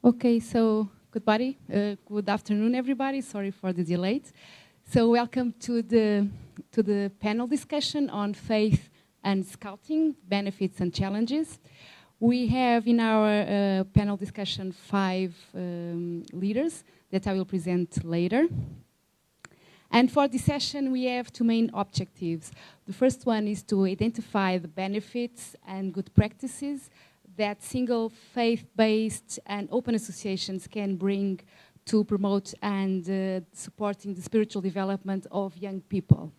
Okay, so good afternoon, everybody. Sorry for the delay. So welcome to the panel discussion on faith and scouting, benefits and challenges. We have in our panel discussion 5 leaders that I will present later. And for this session, we have 2 main objectives. The first one is to identify the benefits and good practices that single faith-based and open associations can bring to promote and supporting the spiritual development of young people.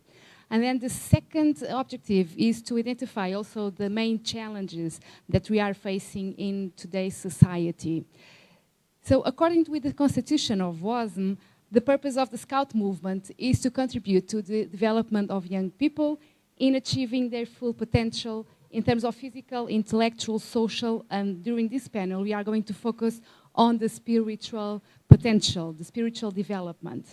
And then the second objective is to identify also the main challenges that we are facing in today's society. So according to the Constitution of WSEC, the purpose of the Scout movement is to contribute to the development of young people in achieving their full potential in terms of physical, intellectual, social, and during this panel we are going to focus on the spiritual potential, the spiritual development.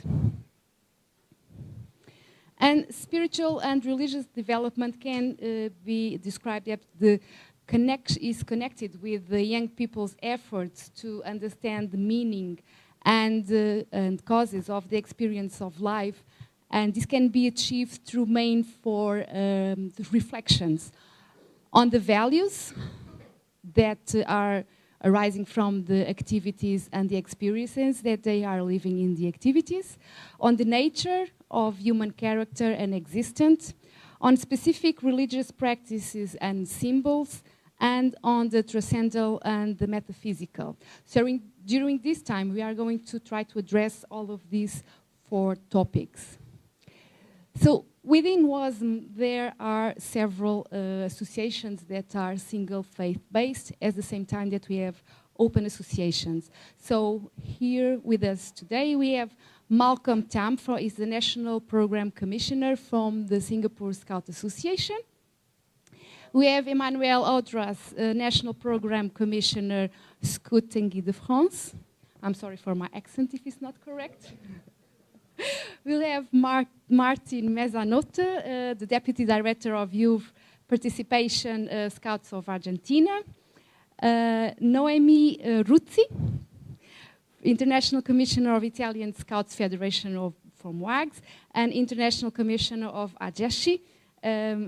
And spiritual and religious development can be described as is connected with the young people's efforts to understand the meaning and causes of the experience of life, and this can be achieved through main 4 reflections on the values that are arising from the activities and the experiences that they are living in the activities, on the nature of human character and existence, on specific religious practices and symbols, and on the transcendental and the metaphysical. So during this time, we are going to try to address all of these 4 topics. So within WSEC, there are several associations that are single faith-based at the same time that we have open associations. So here with us today, we have Malcolm Tam, who is the National Program Commissioner from the Singapore Scout Association. We have Emmanuel Audras, National Program Commissioner, Scout Tanguy de France. I'm sorry for my accent if it's not correct. We'll have Martin Mezzanotte, the Deputy Director of Youth Participation Scouts of Argentina. Noemi Ruzzi, International Commissioner of Italian Scouts Federation from WAGS, and International Commissioner of AGESCI,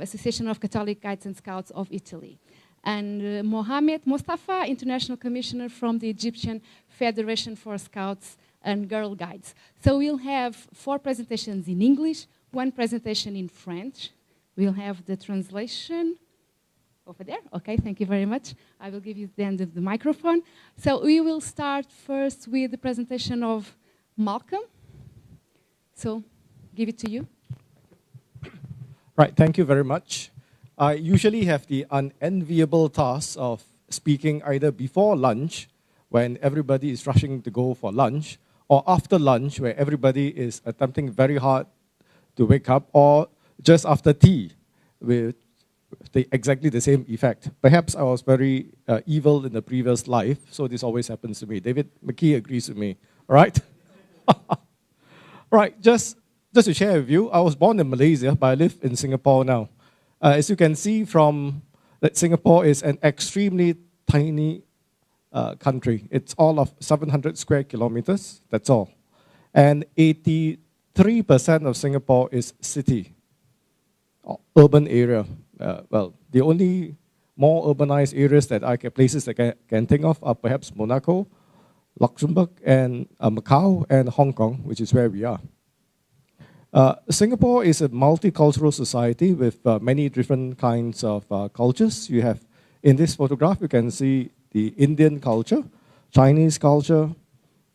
Association of Catholic Guides and Scouts of Italy. And Mohamed Mostafa, International Commissioner from the Egyptian Federation for Scouts and Girl Guides. So we'll have 4 presentations in English, 1 presentation in French. We'll have the translation over there. Okay, thank you very much. I will give you then the microphone. So we will start first with the presentation of Malcolm. So give it to you. Right, thank you very much. I usually have the unenviable task of speaking either before lunch, when everybody is rushing to go for lunch, or after lunch, where everybody is attempting very hard to wake up, or just after tea, with exactly the same effect. Perhaps I was very evil in the previous life, so this always happens to me. David McKee agrees with me, right? Right, just to share with you, I was born in Malaysia, but I live in Singapore now. As you can see from that, Singapore is an extremely tiny country. It's all of 700 square kilometers, that's all. And 83% of Singapore is city, urban area. Well, the only more urbanized areas that places that I can think of are perhaps Monaco, Luxembourg, and Macau, and Hong Kong, which is where we are. Singapore is a multicultural society with many different kinds of cultures. You have, in this photograph, you can see the Indian culture, Chinese culture,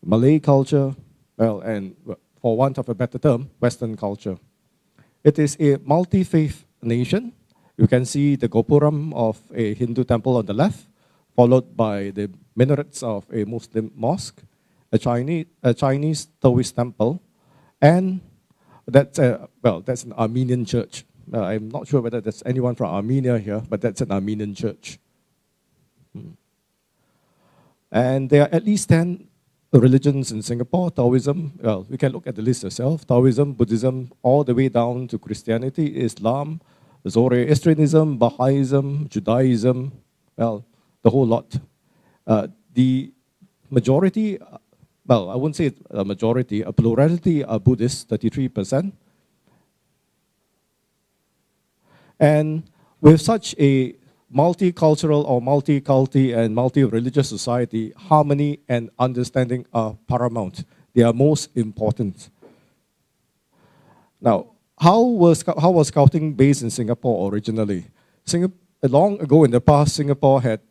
Malay culture, well, and for want of a better term, Western culture. It is a multi-faith nation. You can see the gopuram of a Hindu temple on the left, followed by the minarets of a Muslim mosque, a Chinese Taoist temple, and that's an Armenian church. I'm not sure whether there's anyone from Armenia here, but that's an Armenian church. And there are at least 10 religions in Singapore. Taoism, well, you can look at the list yourself. Taoism, Buddhism, all the way down to Christianity, Islam, Zoroastrianism, Baha'ism, Judaism, well, the whole lot. The majority, well, I wouldn't say a majority, a plurality are Buddhists, 33%. And with such a multicultural or multi-culti and multi-religious society, harmony and understanding are paramount. They are most important. Now, how was Scouting based in Singapore originally? Long ago in the past, Singapore had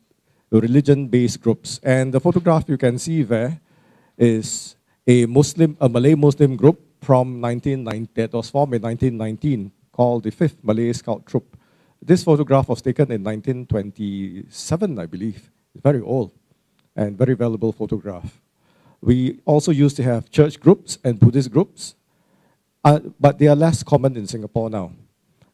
religion-based groups. And the photograph you can see there is a Malay Muslim group from 1990, that was formed in 1919, called the 5th Malay Scout Troop. This photograph was taken in 1927, I believe. It's very old and very valuable photograph. We also used to have church groups and Buddhist groups, but they are less common in Singapore now.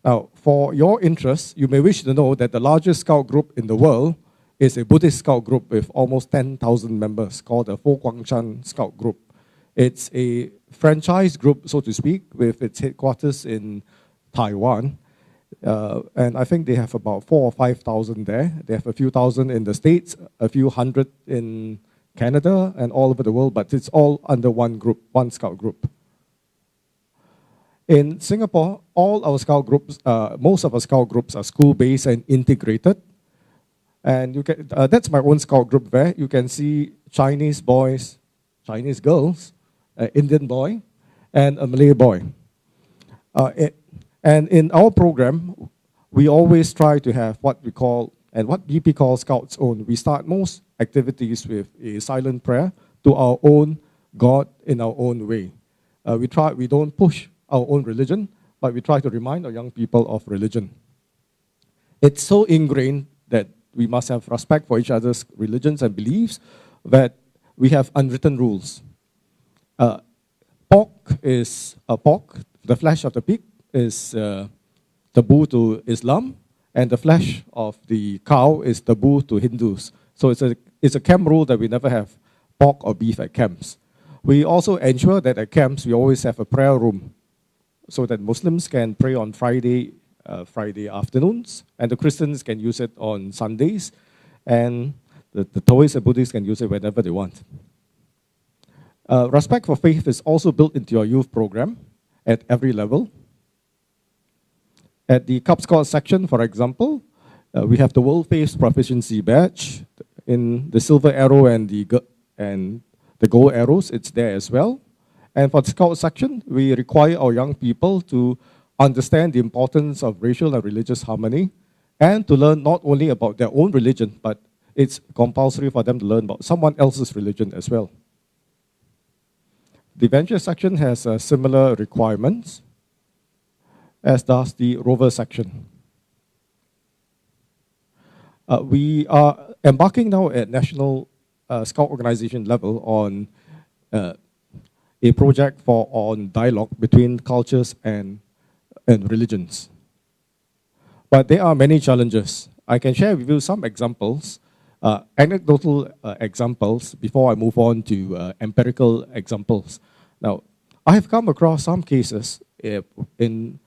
Now, for your interest, you may wish to know that the largest scout group in the world is a Buddhist scout group with almost 10,000 members called the Fo Guang Shan Scout Group. It's a franchise group, so to speak, with its headquarters in Taiwan. And I think they have about 4,000 or 5,000 there. They have a few thousand in the States, a few hundred in Canada, and all over the world, but it's all under one group, one scout group. In Singapore, all our scout groups, most of our scout groups are school-based and integrated. And you can, that's my own scout group there. You can see Chinese boys, Chinese girls, an Indian boy, and a Malay boy. And in our program, we always try to have what we call, and what BP calls Scouts Own. We start most activities with a silent prayer to our own God in our own way. We don't push our own religion, but we try to remind our young people of religion. It's so ingrained that we must have respect for each other's religions and beliefs that we have unwritten rules. Pork is pork, the flesh of the pig is taboo to Islam, and the flesh of the cow is taboo to Hindus. So it's a camp rule that we never have pork or beef at camps. We also ensure that at camps we always have a prayer room so that Muslims can pray on Friday afternoons, and the Christians can use it on Sundays, and the Taoists and Buddhists can use it whenever they want. Respect for faith is also built into your youth program at every level. At the Cub Scout section, for example, we have the World Faith Proficiency Badge. In the silver arrow and the gold arrows, it's there as well. And for the Scout section, we require our young people to understand the importance of racial and religious harmony, and to learn not only about their own religion, but it's compulsory for them to learn about someone else's religion as well. The Venture section has similar requirements, as does the Rover section. We are embarking now at National Scout Organization level on a project on dialogue between cultures and religions. But there are many challenges. I can share with you some examples, anecdotal examples, before I move on to empirical examples. Now, I have come across some cases in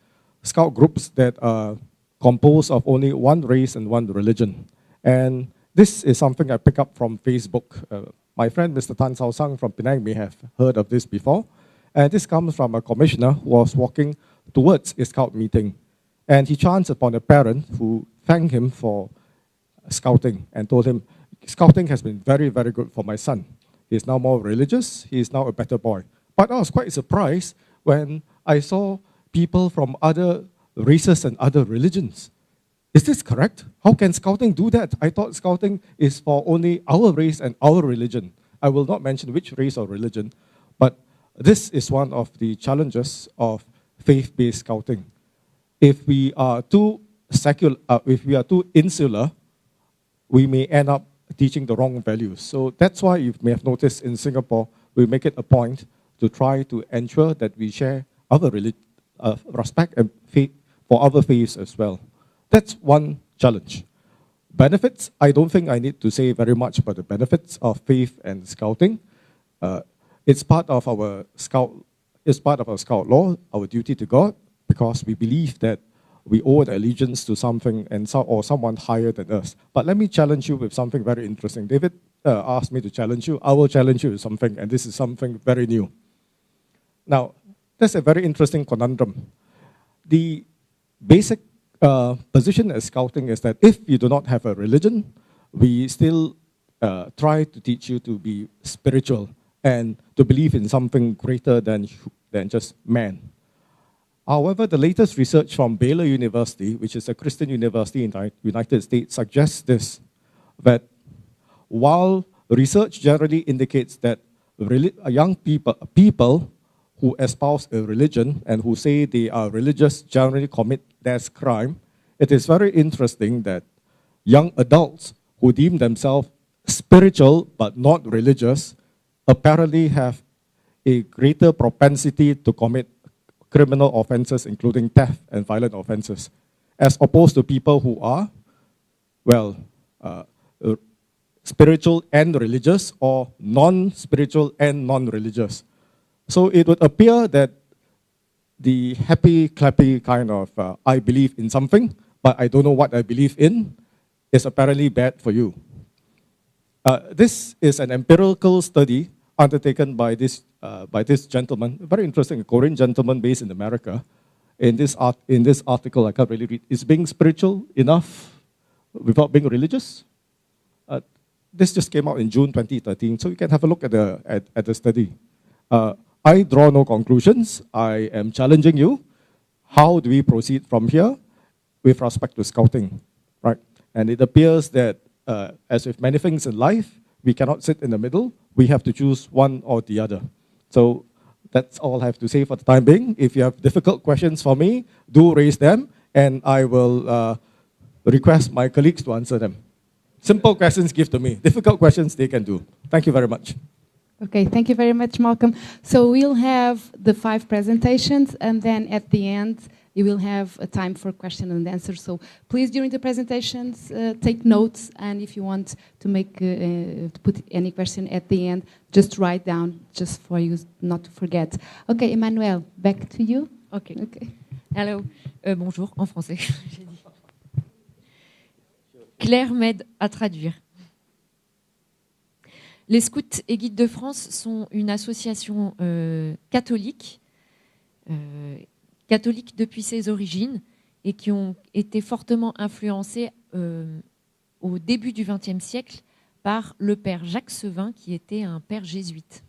scout groups that are composed of only one race and one religion. And this is something I pick up from Facebook. My friend, Mr. Tan Sao Sang from Penang, may have heard of this before. And this comes from a commissioner who was walking towards a scout meeting. And he chanced upon a parent who thanked him for scouting and told him, "Scouting has been very, very good for my son. He's now more religious. He's now a better boy." But I was quite surprised when I saw people from other races and other religions. Is this correct? How can scouting do that? I thought scouting is for only our race and our religion. I will not mention which race or religion, but this is one of the challenges of faith-based scouting. If we are too secular, if we are too insular, we may end up teaching the wrong values. So that's why you may have noticed in Singapore, we make it a point to try to ensure that we share other respect and faith for other faiths as well. That's one challenge. Benefits, I don't think I need to say very much about the benefits of faith and scouting. It's part of our scout law, our duty to God, because we believe that we owe an allegiance to something or someone higher than us. But let me challenge you with something very interesting. David, ask me to challenge you. I will challenge you with something, and this is something very new. Now, that's a very interesting conundrum. The basic position as scouting is that if you do not have a religion, we still try to teach you to be spiritual and to believe in something greater than just man. However, the latest research from Baylor University, which is a Christian university in the United States, suggests this, that while research generally indicates that young people who espouse a religion and who say they are religious generally commit less crime, it is very interesting that young adults who deem themselves spiritual but not religious apparently have a greater propensity to commit criminal offenses, including theft and violent offenses, as opposed to people who are, well, spiritual and religious, or non-spiritual and non-religious. So it would appear that the happy, clappy kind of, I believe in something, but I don't know what I believe in, is apparently bad for you. This is an empirical study undertaken by this gentleman, very interesting, a Korean gentleman based in America. In this article, I can't really read, is being spiritual enough without being religious? This just came out in June 2013, so you can have a look at the study. I draw no conclusions. I am challenging you. How do we proceed from here with respect to scouting, right? And it appears that, as with many things in life, we cannot sit in the middle. We have to choose one or the other. So that's all I have to say for the time being. If you have difficult questions for me, do raise them, and I will request my colleagues to answer them. Simple questions, give to me. Difficult questions, they can do. Thank you very much. Okay, thank you very much, Malcolm. So we'll have the 5 presentations, and then at the end, you will have a time for question and answer. So please, during the presentations, take notes, and if you want to make to put any question at the end, just write down, just for you not to forget. Okay, Emmanuel, back to you. Okay. Okay. Hello. Bonjour, en français. J'ai dit. Claire m'aide à traduire. Les Scouts et Guides de France sont une association catholique depuis ses origines et qui ont été fortement influencés au début du XXe siècle par le père Jacques Sevin, qui était un père jésuite.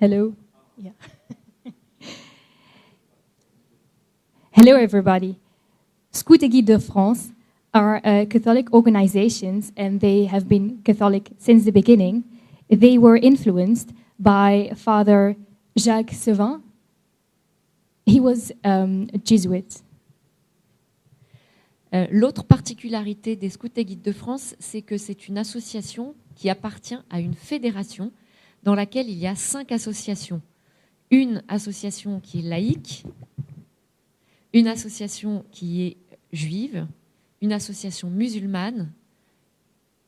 Hello. Yeah. Hello, everybody. Scouts et Guides de France are Catholic organizations, and they have been Catholic since the beginning. They were influenced by Father Jacques Sevin. He was a Jesuit. L'autre particularité des Scouts et Guides de France, c'est que c'est une association qui appartient à une fédération dans laquelle il y a 5 associations. Une association qui est laïque, une association qui est juive, une association musulmane,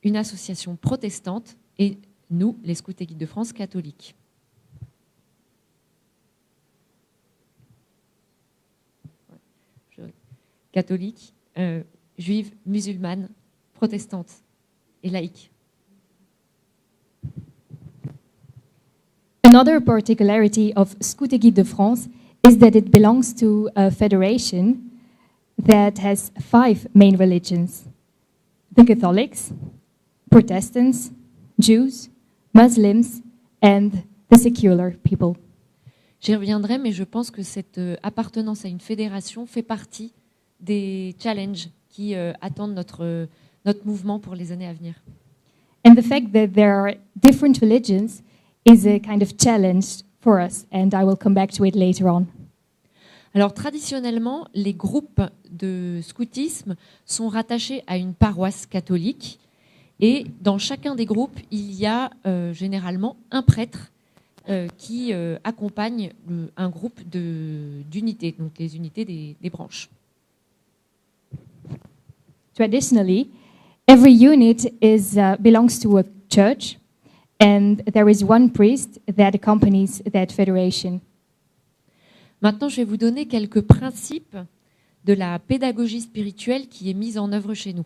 une association protestante et nous, les Scouts et Guides de France, catholiques. Catholique, juive, musulmane, protestante et laïque. Another particularity of Scouts et Guides de France is that it belongs to a federation that has 5 main religions: the Catholics, Protestants, Jews, Muslims, and the secular people. J'y reviendrai, mais je pense que cette appartenance à une fédération fait partie des challenges qui attendent notre mouvement pour les années à venir. And the fact that there are different religions is a kind of challenge for us, and I will come back to it later on. Alors traditionnellement, les groupes de scoutisme sont rattachés à une paroisse catholique, et dans chacun des groupes, il y a généralement un prêtre qui accompagne un groupe d'unités, donc les unités des branches. Traditionally, Every unit belongs to a church, and there is one priest that accompanies that federation. Maintenant, je vais vous donner quelques principes de la pédagogie spirituelle qui est mise en œuvre chez nous.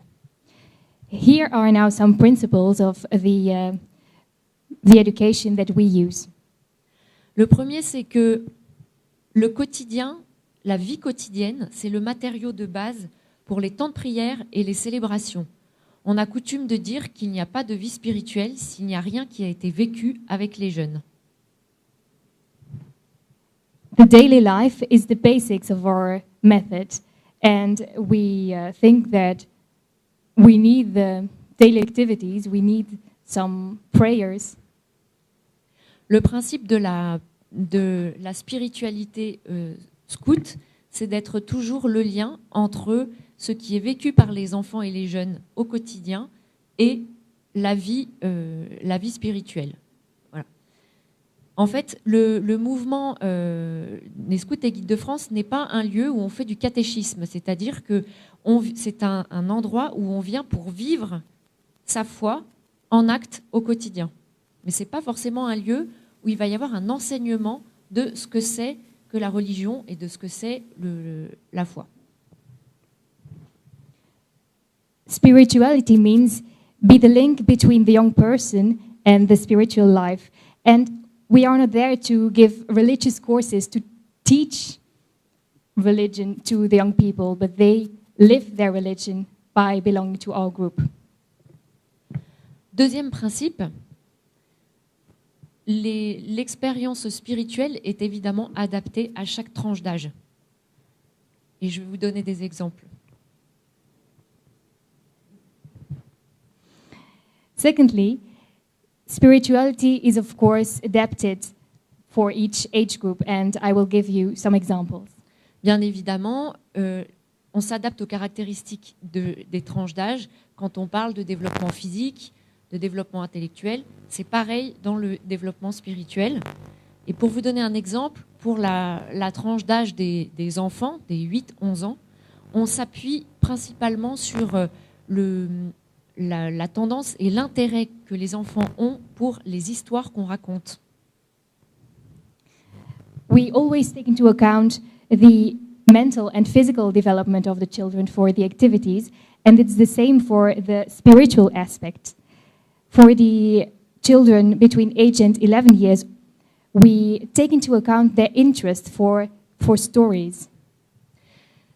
Here are now some principles of the education that we use. Le premier, c'est que le quotidien, la vie quotidienne, c'est le matériau de base pour les temps de prière et les célébrations. On a coutume de dire qu'il n'y a pas de vie spirituelle s'il n'y a rien qui a été vécu avec les jeunes. The daily life is the basics of our method, and we think that we need the daily activities, we need some prayers. Le principe de la spiritualité scout, c'est d'être toujours le lien entre ce qui est vécu par les enfants et les jeunes au quotidien et la vie spirituelle. Voilà. En fait, le mouvement des scouts et guides de France n'est pas un lieu où on fait du catéchisme, c'est-à-dire que c'est un endroit où on vient pour vivre sa foi en acte au quotidien. Mais ce n'est pas forcément un lieu où il va y avoir un enseignement de ce que c'est que la religion et de ce que c'est la foi. Spirituality means be the link between the young person and the spiritual life. And we are not there to give religious courses to teach religion to the young people, but they live their religion by belonging to our group. Deuxième principe, l'expérience spirituelle est évidemment adaptée à chaque tranche d'âge. Et je vais vous donner des exemples. Secondly, spirituality is of course adapted for each age group, and I will give you some examples. Bien évidemment, on s'adapte aux caractéristiques des tranches d'âge quand on parle de développement physique, de développement intellectuel. C'est pareil dans le développement spirituel. Et pour vous donner un exemple, pour la tranche d'âge des enfants, des 8-11 ans, on s'appuie principalement sur la tendance et l'intérêt que les enfants ont pour les histoires qu'on raconte. We always take into account the mental and physical development of the children for the activities, and it's the same for the spiritual aspect. For the children between 8 and 11 years, we take into account their interest for stories.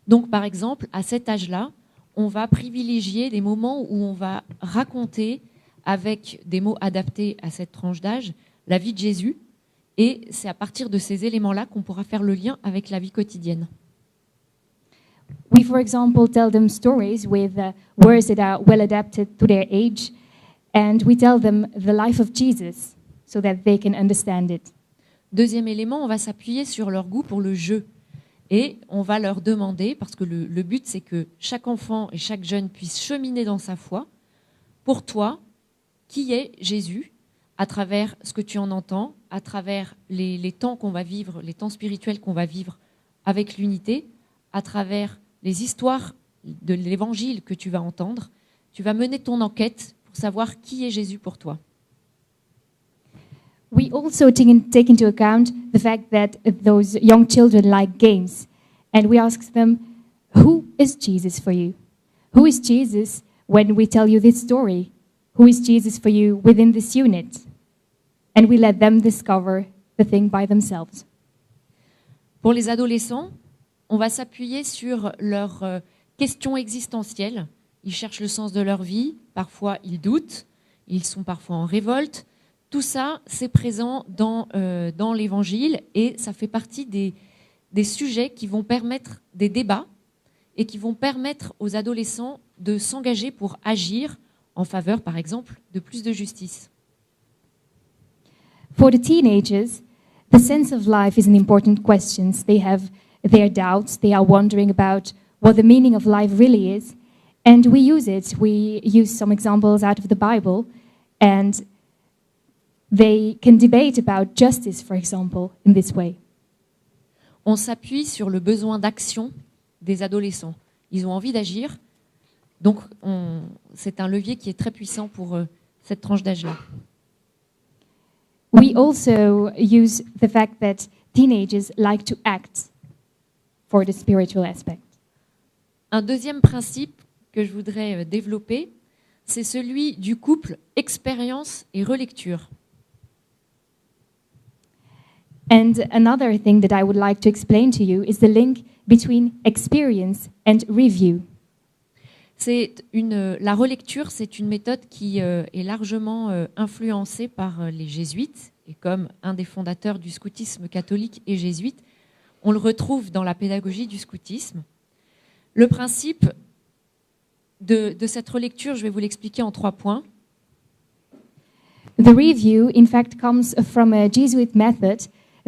Donc, par exemple, à cet âge-là, on va privilégier des moments où on va raconter, avec des mots adaptés à cette tranche d'âge, la vie de Jésus. Et c'est à partir de ces éléments-là qu'on pourra faire le lien avec la vie quotidienne. We, for example, tell them stories with words that are well adapted to their age, and we tell them the life of Jesus so that they can understand it. Deuxième élément, on va s'appuyer sur leur goût pour le jeu. Et on va leur demander, parce que le but c'est que chaque enfant et chaque jeune puisse cheminer dans sa foi, pour toi, qui est Jésus, à travers ce que tu en entends, à travers les temps qu'on va vivre, les temps spirituels qu'on va vivre avec l'unité, à travers les histoires de l'évangile que tu vas entendre, tu vas mener ton enquête pour savoir qui est Jésus pour toi. We also take into account the fact that those young children like games, and we ask them, who is Jesus for you? Who is Jesus when we tell you this story? Who is Jesus for you within this unit? And we let them discover the thing by themselves. Pour les adolescents, on va s'appuyer sur leurs questions existentielles. Ils cherchent le sens de leur vie, parfois ils doutent, ils sont parfois en révolte. Tout ça, c'est présent dans l'Évangile et ça fait partie des sujets qui vont permettre des débats et qui vont permettre aux adolescents de s'engager pour agir en faveur, par exemple, de plus de justice. For the teenagers, the sense of life is an important question. They have their doubts, they are wondering about what the meaning of life really is, and we use it. We use some examples out of the Bible, and they can debate about justice, for example, in this way. On s'appuie sur le besoin d'action des adolescents. Ils ont envie d'agir Donc, c'est un levier qui est très puissant pour cette tranche d'âge-là. We also use the fact that teenagers like to act for the spiritual aspect. Un deuxième principe que je voudrais développer, c'est celui du couple expérience et relecture. And another thing that I would like to explain to you is the link between experience and review. La relecture, c'est une méthode qui est largement influencée par les jésuites. Et comme un des fondateurs du scoutisme catholique est jésuite, on le retrouve dans la pédagogie du scoutisme. Le principe de cette relecture, je vais vous l'expliquer en 3 points. The review, in fact, comes from a Jesuit method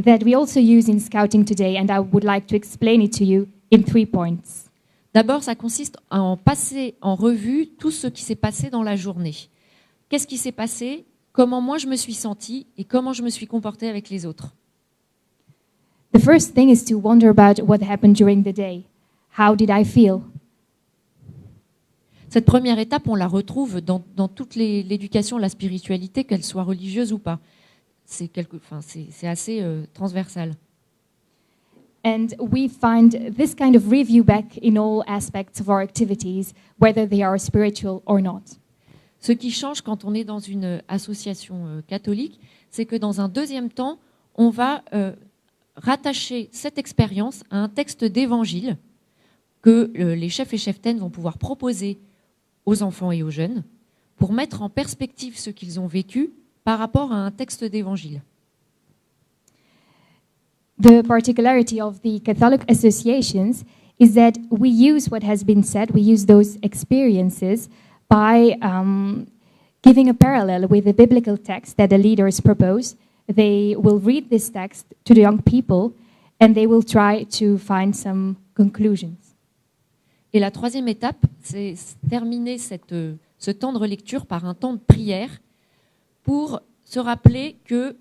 that we also use in scouting today, and I would like to explain it to you in 3 points. D'abord, ça consiste à en passer en revue tout ce qui s'est passé dans la journée. Qu'est-ce qui s'est passé? Comment moi je me suis sentie et comment je me suis comportée avec les autres. The first thing is to wonder about what happened during the day. How did I feel? Cette première étape, on la retrouve dans toute l'éducation, la spiritualité, qu'elle soit religieuse ou pas. C'est assez transversal. And we find this kind of review back in all aspects of our activities, whether they are spiritual or not. Ce qui change quand on est dans une association catholique, c'est que dans un deuxième temps, on va rattacher cette expérience à un texte d'évangile que les chefs et cheftaines vont pouvoir proposer aux enfants et aux jeunes pour mettre en perspective ce qu'ils ont vécu par rapport à un texte d'évangile. The particularity of the Catholic associations is that we use what has been said, we use those experiences by giving a parallel with the biblical text that the leaders propose. They will read this text to the young people and they will try to find some conclusions. Et la troisième étape, c'est terminer ce temps de relecture par un temps de prière pour se rappeler que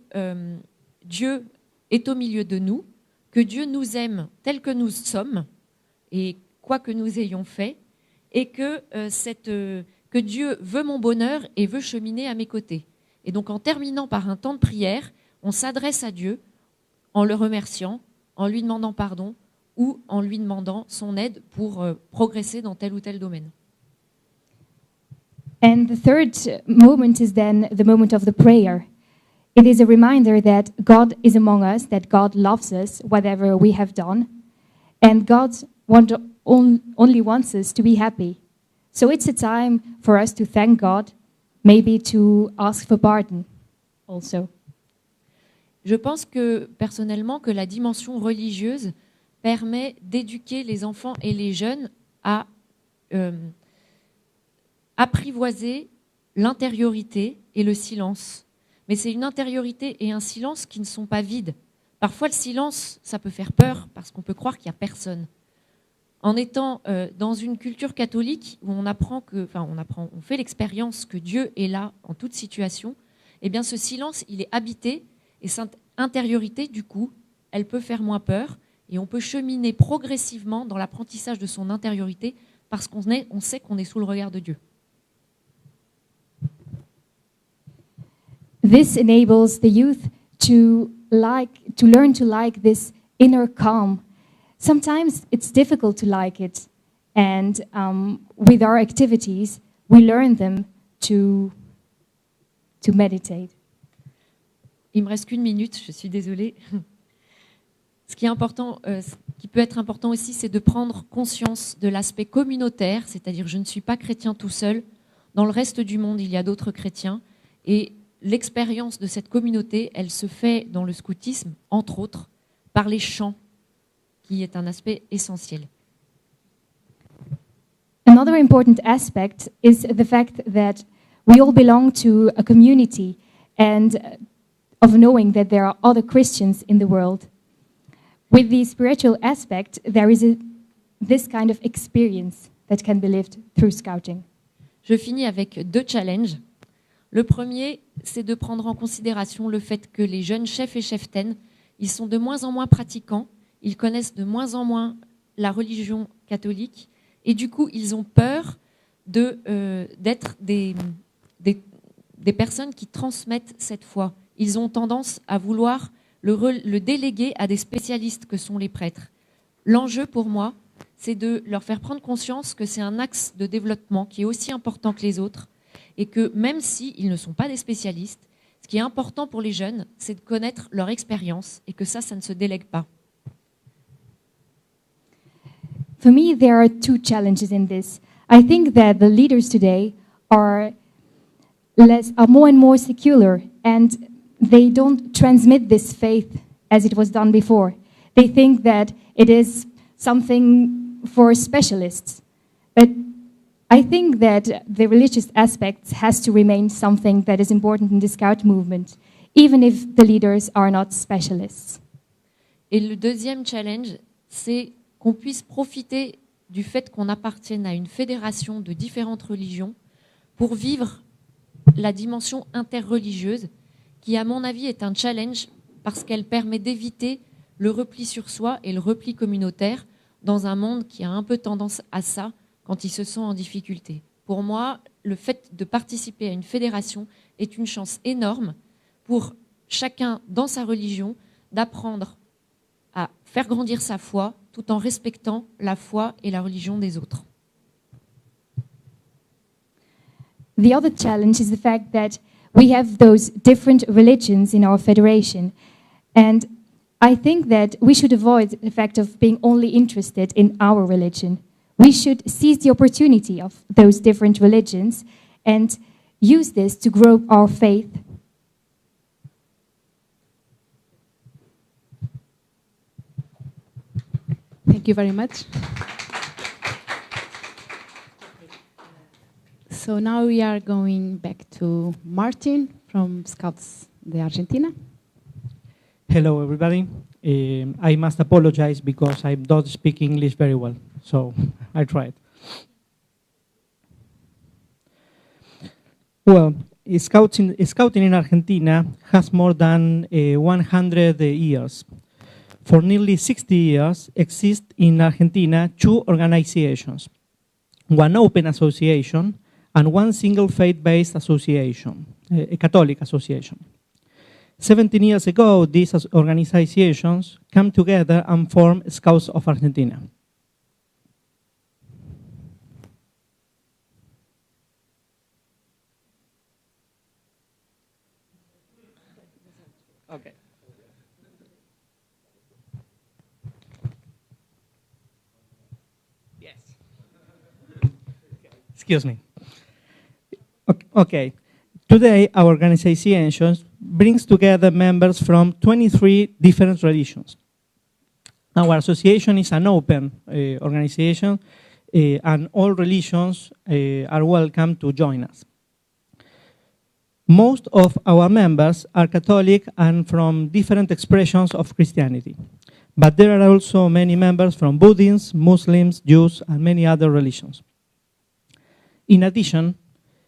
Dieu est au milieu de nous, que Dieu nous aime tel que nous sommes et quoi que nous ayons fait, et que Dieu veut mon bonheur et veut cheminer à mes côtés. Et donc en terminant par un temps de prière, on s'adresse à Dieu en le remerciant, en lui demandant pardon ou en lui demandant son aide pour progresser dans tel ou tel domaine. And the third moment is then the moment of the prayer. It is a reminder that God is among us, that God loves us, whatever we have done, and God only wants us to be happy. So it's a time for us to thank God, maybe to ask for pardon also. Je pense que, personnellement, que la dimension religieuse permet d'éduquer les enfants et les jeunes à apprivoiser l'intériorité et le silence. Mais c'est une intériorité et un silence qui ne sont pas vides. Parfois, le silence, ça peut faire peur parce qu'on peut croire qu'il n'y a personne. En étant dans une culture catholique où on fait l'expérience que Dieu est là en toute situation, eh bien ce silence, il est habité et cette intériorité, du coup, elle peut faire moins peur et on peut cheminer progressivement dans l'apprentissage de son intériorité parce qu'on sait qu'on est sous le regard de Dieu. This enables the youth to learn to like this inner calm. Sometimes it's difficult to like it, and with our activities, we learn them to meditate. Il me reste qu'1 minute, je suis désolée. Ce qui est important, ce qui peut être important aussi, c'est de prendre conscience de l'aspect communautaire, c'est-à-dire je ne suis pas chrétien tout seul. Dans le reste du monde, il y a d'autres chrétiens, et l'expérience de cette communauté, elle se fait dans le scoutisme, entre autres, par les chants, qui est un aspect essentiel. Another important aspect is the fact that we all belong to a community and of knowing that there are other Christians in the world. With the spiritual aspect, there is this kind of experience that can be lived through scouting. Je finis avec 2 challenges. Le premier, c'est de prendre en considération le fait que les jeunes chefs et cheftaines, ils sont de moins en moins pratiquants, ils connaissent de moins en moins la religion catholique et du coup, ils ont peur d'être des personnes qui transmettent cette foi. Ils ont tendance à vouloir le déléguer à des spécialistes que sont les prêtres. L'enjeu pour moi, c'est de leur faire prendre conscience que c'est un axe de développement qui est aussi important que les autres et que même s'ils ne sont pas des spécialistes, ce qui est important pour les jeunes, c'est de connaître leur expérience et que ça ne se délègue pas. For me, there are two challenges in this. I think that the leaders today are more and more secular, and they don't transmit this faith as it was done before. They think that it is something for specialists. But I think that the religious aspects has to remain something that is important in the Scout movement, even if the leaders are not specialists. Et le deuxième challenge, c'est qu'on puisse profiter du fait qu'on appartienne à une fédération de différentes religions pour vivre la dimension interreligieuse, qui à mon avis est un challenge parce qu'elle permet d'éviter le repli sur soi et le repli communautaire dans un monde qui a un peu tendance à ça quand il se sent en difficulté. Pour moi, le fait de participer à une fédération est une chance énorme pour chacun dans sa religion d'apprendre à faire grandir sa foi tout en respectant la foi et la religion des autres. The other challenge is the fact that we have those different religions in our federation. And I think that we should avoid the fact of being only interested in our religion. We should seize the opportunity of those different religions and use this to grow our faith. Thank you very much. So now we are going back to Martin from Scouts de Argentina. Hello, everybody. I must apologize because I don't speak English very well, so I tried. Well, scouting in Argentina has more than 100 years. For nearly 60 years, exist in Argentina two organizations, one open association and one single faith-based association, a Catholic association. 17 years ago, these organizations came together and formed Scouts of Argentina. Okay. Yes. Excuse me. Okay. Today, our organization brings together members from 23 different religions. Our association is an open organization, and all religions are welcome to join us. Most of our members are Catholic and from different expressions of Christianity. But there are also many members from Buddhists, Muslims, Jews, and many other religions. In addition,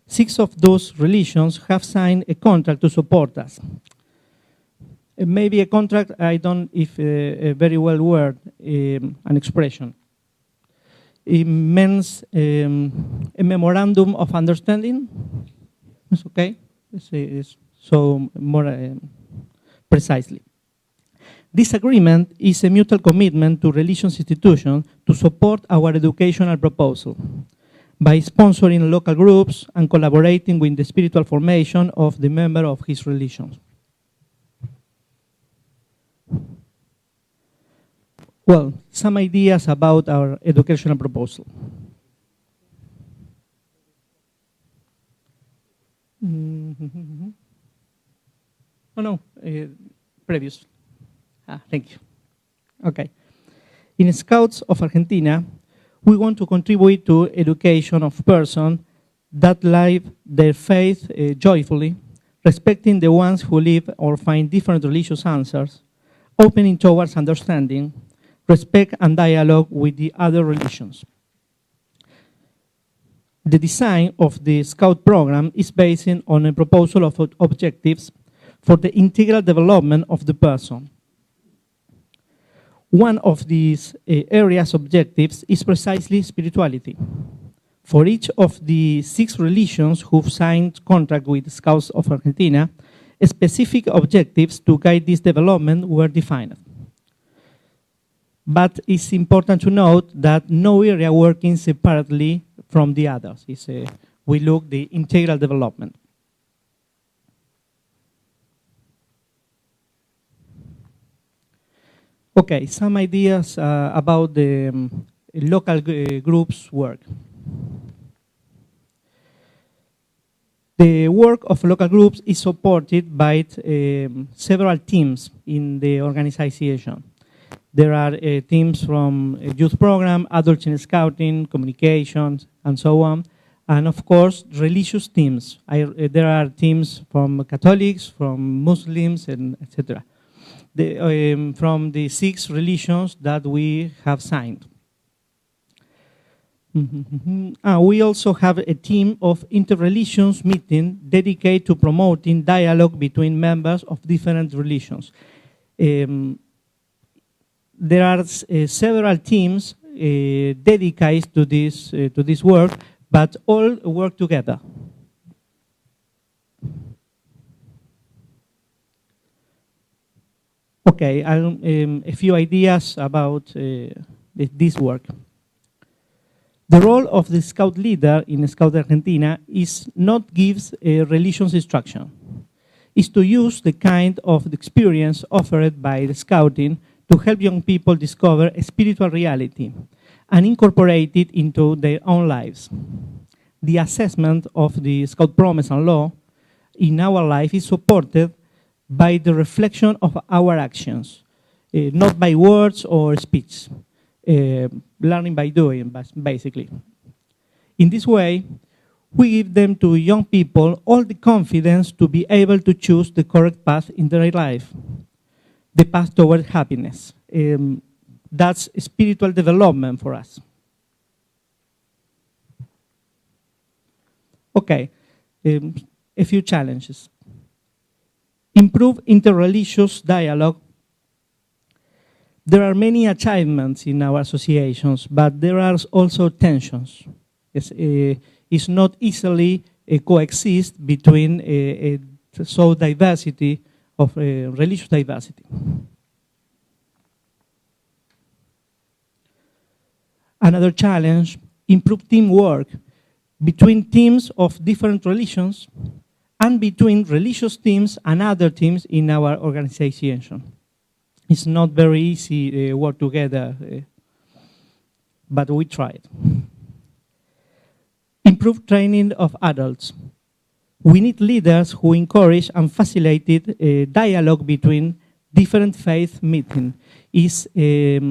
6 of those religions have signed a contract to support us. Maybe a contract, I don't, if a very well word, an expression. It means a memorandum of understanding. It's okay? It's so more precisely. This agreement is a mutual commitment to religious institutions to support our educational proposal by sponsoring local groups and collaborating with the spiritual formation of the member of his religion. Well, some ideas about our educational proposal. Oh no, previous. Thank you. Okay. In Scouts of Argentina, we want to contribute to education of persons that live their faith joyfully, respecting the ones who live or find different religious answers, opening towards understanding, respect and dialogue with the other religions. The design of the Scout program is based on a proposal of objectives for the integral development of the person. One of these areas objectives is precisely spirituality. For each of the 6 religions who've signed contract with Scouts of Argentina, specific objectives to guide this development were defined. But it's important to note that no area working separately from the others. We look the integral development. Okay, some ideas about the local groups' work. The work of local groups is supported by several teams in the organization. There are teams from a youth program, adult in scouting, communications, and so on. And of course, religious teams. There are teams from Catholics, from Muslims, and etc. From the 6 religions that we have signed. We also have a team of inter-religions meeting dedicated to promoting dialogue between members of different religions. There are several teams dedicated to this work, but all work together. Okay, a few ideas about this work. The role of the scout leader in Scout Argentina is not give a religious instruction. Is to use the kind of experience offered by the scouting to help young people discover a spiritual reality and incorporate it into their own lives. The assessment of the Scout Promise and Law in our life is supported by the reflection of our actions, not by words or speech. Learning by doing, basically. In this way, we give them to young people all the confidence to be able to choose the correct path in their life, the path toward happiness. That's spiritual development for us. Okay, a few challenges. Improve interreligious dialogue. There are many achievements in our associations, but there are also tensions. It's not easily coexist between so diversity of religious diversity. Another challenge, improve teamwork between teams of different religions and between religious teams and other teams in our organization. It's not very easy work together, but we tried. Improve training of adults. We need leaders who encourage and facilitate dialogue between different faith meeting. It's a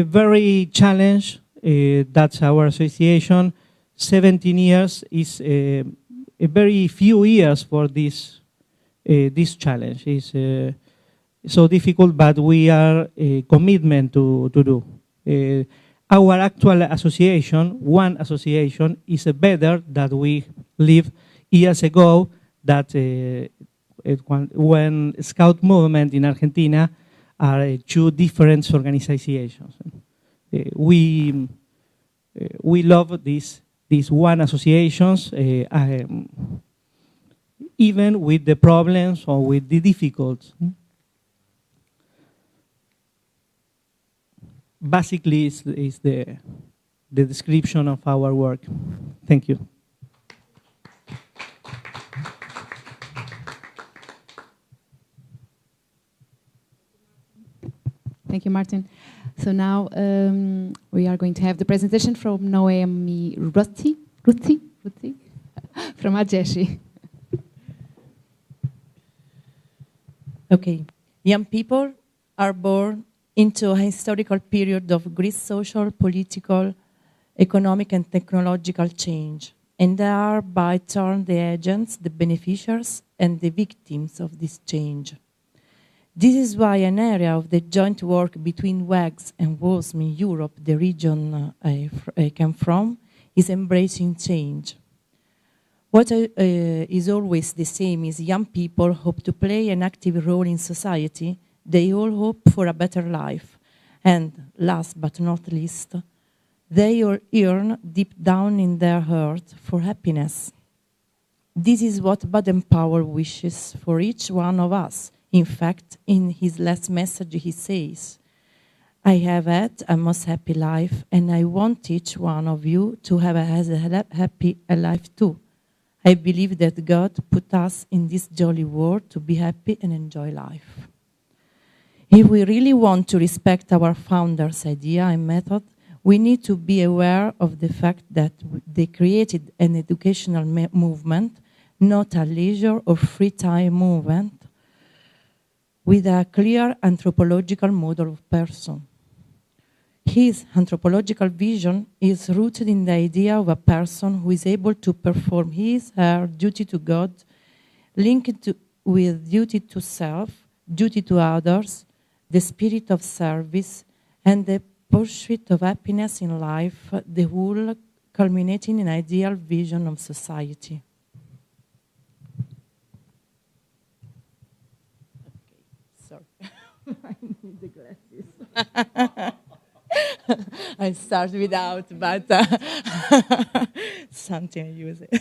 very challenge. That's our association. 17 years is a very few years for this challenge. It's so difficult, but we are a commitment to do. Our actual association, one association, is better that we lived years ago. That when Scout movement in Argentina are 2 different organizations. We love these one associations, even with the problems or with the difficulties. Basically, is the description of our work. Thank you. Thank you, Martin. So now we are going to have the presentation from Noemi Ruthi from Ajeshi. Okay. Young people are born into a historical period of great social, political, economic, and technological change, and they are by turn the agents, the beneficiaries, and the victims of this change. This is why an area of the joint work between WEGS and WOSM in Europe, the region I came from, is embracing change. What is always the same is young people hope to play an active role in society. They all hope for a better life. And last but not least, They yearn deep down in their heart for happiness. This is what Baden-Powell wishes for each one of us. In fact, in his last message he says, I have had a most happy life, and I want each one of you to have a happy life too. I believe that God put us in this jolly world to be happy and enjoy life. If we really want to respect our founders' idea and method, we need to be aware of the fact that they created an educational movement, not a leisure or free time movement, with a clear anthropological model of person. His anthropological vision is rooted in the idea of a person who is able to perform his or her duty to God, linked with duty to self, duty to others, the spirit of service, and the pursuit of happiness in life, the whole culminating in an ideal vision of society. I need the glasses. I start without, but something I use it.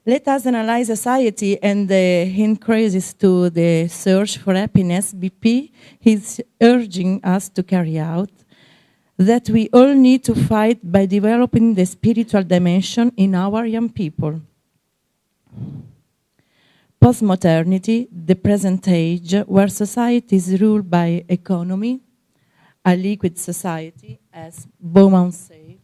Let us analyze society and the increases to the search for happiness BP is urging us to carry out, that we all need to fight by developing the spiritual dimension in our young people. Postmodernity, the present age, where society is ruled by economy, a liquid society, as Bauman said.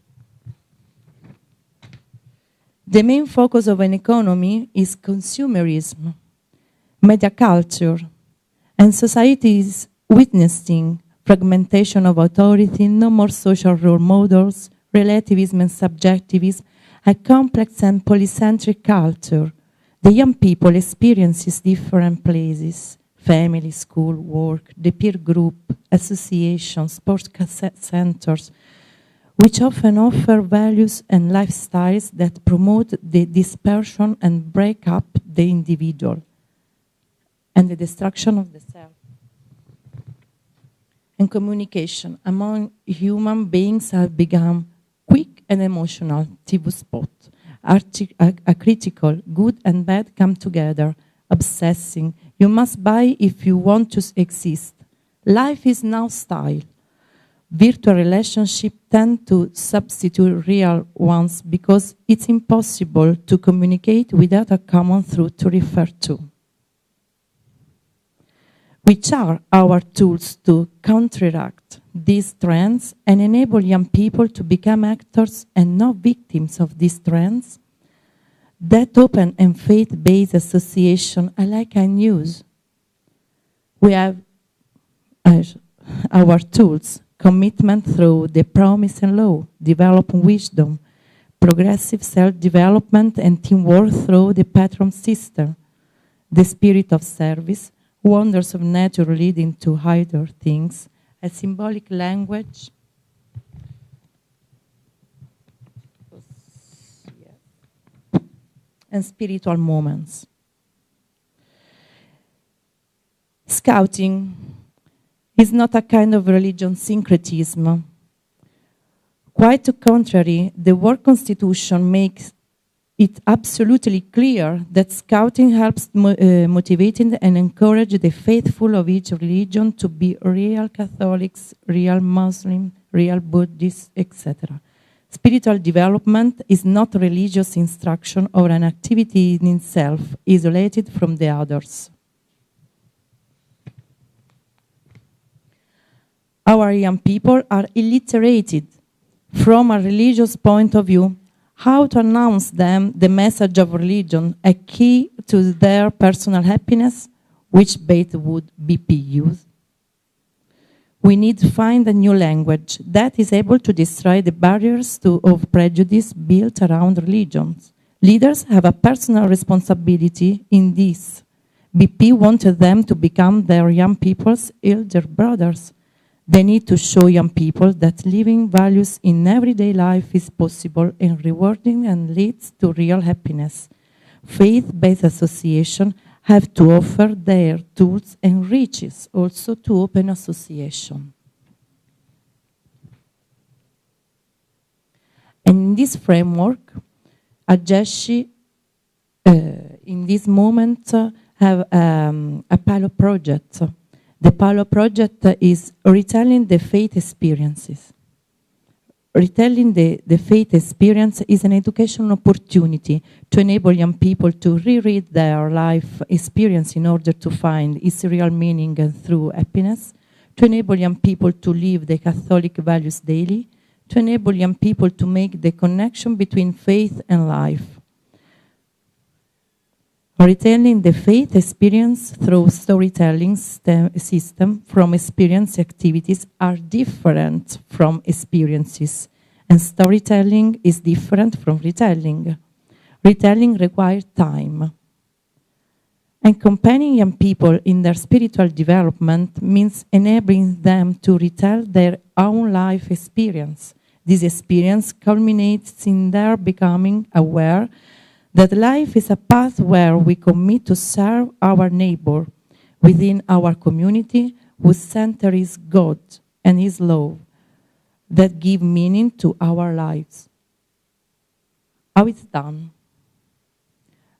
The main focus of an economy is consumerism, media culture, and society is witnessing fragmentation of authority, no more social role models, relativism and subjectivism, a complex and polycentric culture. The young people experiences different places, family, school, work, the peer group, associations, sports centers, which often offer values and lifestyles that promote the dispersion and break up the individual and the destruction of the self. And communication among human beings have become quick and emotional, TV spot. A critical, good and bad come together, obsessing. You must buy if you want to exist. Life is now style. Virtual relationships tend to substitute real ones because it's impossible to communicate without a common truth to refer to. Which are our tools to counteract these trends and enable young people to become actors and not victims of these trends? That open and faith-based association I like and use. We have our tools, commitment through the promise and law, developing wisdom, progressive self-development and teamwork through the patron system, the spirit of service, wonders of nature leading to higher things, a symbolic language, and spiritual moments. Scouting is not a kind of religion syncretism. Quite the contrary, the World Constitution makes it absolutely clear that scouting helps motivating and encourage the faithful of each religion to be real Catholics, real Muslims, real Buddhists, etc. Spiritual development is not religious instruction or an activity in itself, isolated from the others. Our young people are illiterated from a religious point of view. How to announce them the message of religion, a key to their personal happiness, which bait would BP use? We need to find a new language that is able to destroy the barriers of prejudice built around religions. Leaders have a personal responsibility in this. BP wanted them to become their young people's elder brothers. They need to show young people that living values in everyday life is possible and rewarding and leads to real happiness. Faith-based associations have to offer their tools and riches also to open association. this framework, Ajeshi, in this moment, have a pilot project. The pilot project is retelling the faith experiences. Retelling the faith experience is an educational opportunity to enable young people to reread their life experience in order to find its real meaning and through happiness, to enable young people to live the Catholic values daily, to enable young people to make the connection between faith and life. Retelling the faith experience through storytelling system from experience activities are different from experiences, and storytelling is different from retelling. Retelling requires time. Accompanying young people in their spiritual development means enabling them to retell their own life experience. This experience culminates in their becoming aware that life is a path where we commit to serve our neighbor within our community, whose center is God and His love, that give meaning to our lives. How it's done?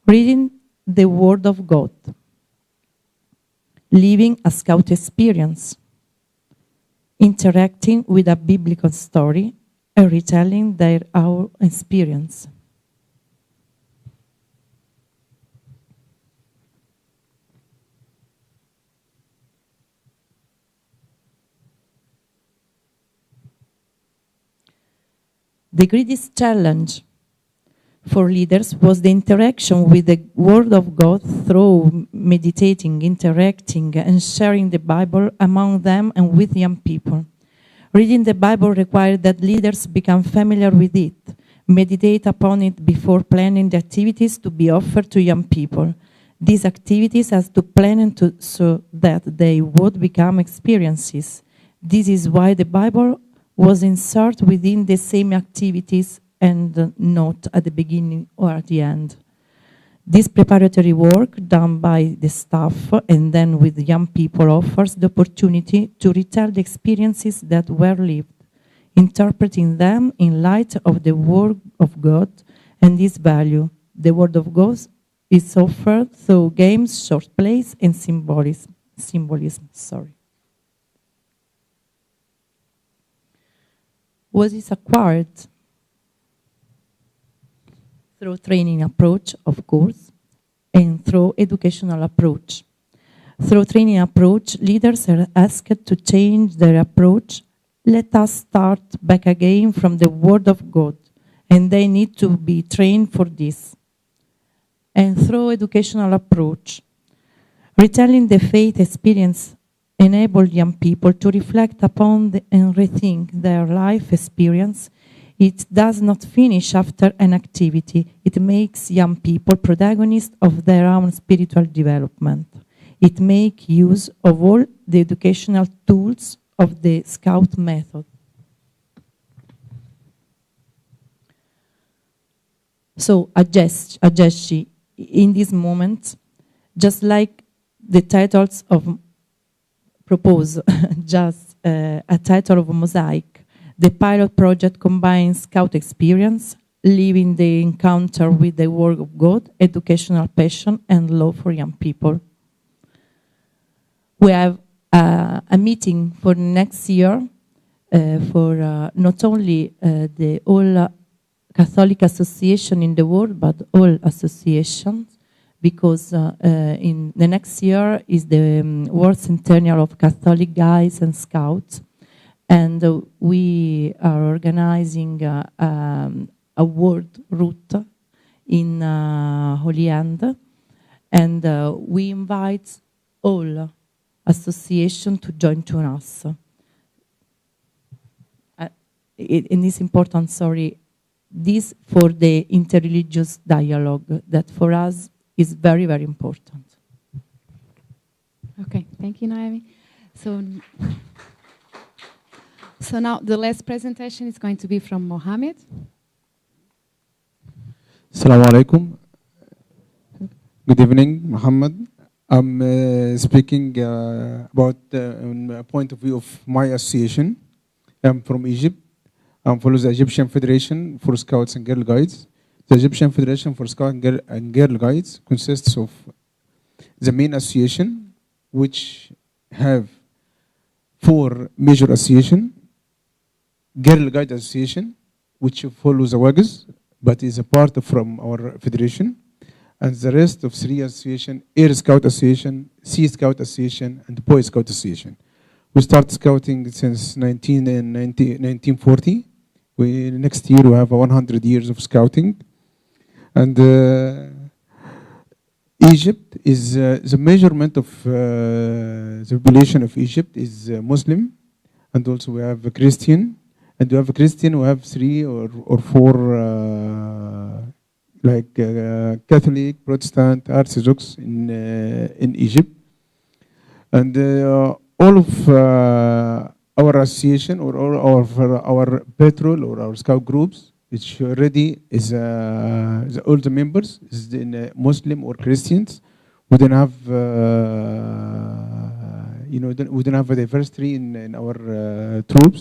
Reading the Word of God, living a scout experience, interacting with a biblical story, and retelling their own experience. The greatest challenge for leaders was the interaction with the Word of God through meditating, interacting, and sharing the Bible among them and with young people. Reading the Bible required that leaders become familiar with it, meditate upon it before planning the activities to be offered to young people. These activities has to plan so that they would become experiences. This is why the Bible was inserted within the same activities and not at the beginning or at the end. This preparatory work done by the staff and then with young people offers the opportunity to retell the experiences that were lived, interpreting them in light of the Word of God and this value. The Word of God is offered through games, short plays, and symbolism. Was it acquired? Through training approach, of course, and through educational approach. Through training approach, leaders are asked to change their approach. Let us start back again from the Word of God, and they need to be trained for this. And through educational approach, retelling the faith experience enables young people to reflect upon and rethink their life experience. It does not finish after an activity. It makes young people protagonists of their own spiritual development. It makes use of all the educational tools of the Scout method. So, Ajeshi, in this moment, just like the titles of propose, just a title of a mosaic, the pilot project combines Scout experience, living the encounter with the Word of God, educational passion, and love for young people. We have a meeting for next year for not only the all Catholic association in the world, but all associations, because in the next year is the World Centennial of Catholic Guides and Scouts. And we are organizing a world route in Holy End, and we invite all associations to join to us. It is important, this for the interreligious dialogue that for us is very, very important. Okay, thank you, Naomi. So now the last presentation is going to be from Mohammed. Assalamu alaikum. Good evening, Muhammad. I'm speaking about a point of view of my association. I'm from Egypt. and follows the Egyptian Federation for Scouts and Girl Guides. The Egyptian Federation for Scouts and Girl Guides consists of the main association, which have 4 major associations. Girl Guide Association, which follows the WAGs, but is a part from our federation. And the rest of 3 associations: Air Scout Association, Sea Scout Association, and Boy Scout Association. We started scouting since 1940. Next year we have 100 years of scouting. And Egypt is the measurement of the population of Egypt is Muslim, and also we have a Christian. And we have a Christian, we have 3 or 4 like Catholic, Protestant, Orthodox in Egypt. And all of our association or all of our patrol or our scout groups, which already is all the members is in Muslim or Christians. We don't have we don't have a diversity in our troops.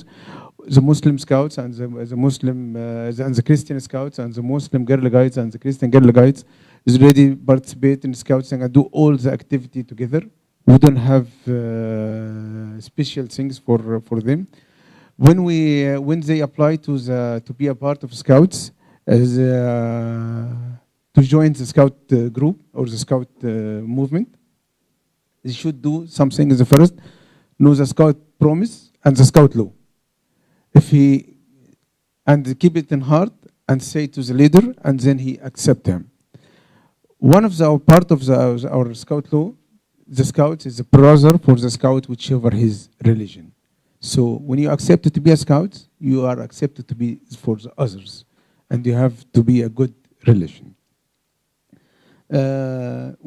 The Muslim scouts and the Muslim and the Christian scouts and the Muslim girl guides and the Christian girl guides is already participate in scouting and do all the activity together. We don't have special things for them. When they apply to be a part of scouts as to join the scout group or the scout movement, they should do something as the first, know the scout promise and the scout law. And keep it in heart and say to the leader, and then he accept him. One of the part of our scout law, the scout is a brother for the scout, whichever his religion. So when you accept to be a scout, you are accepted to be for the others, and you have to be a good relation.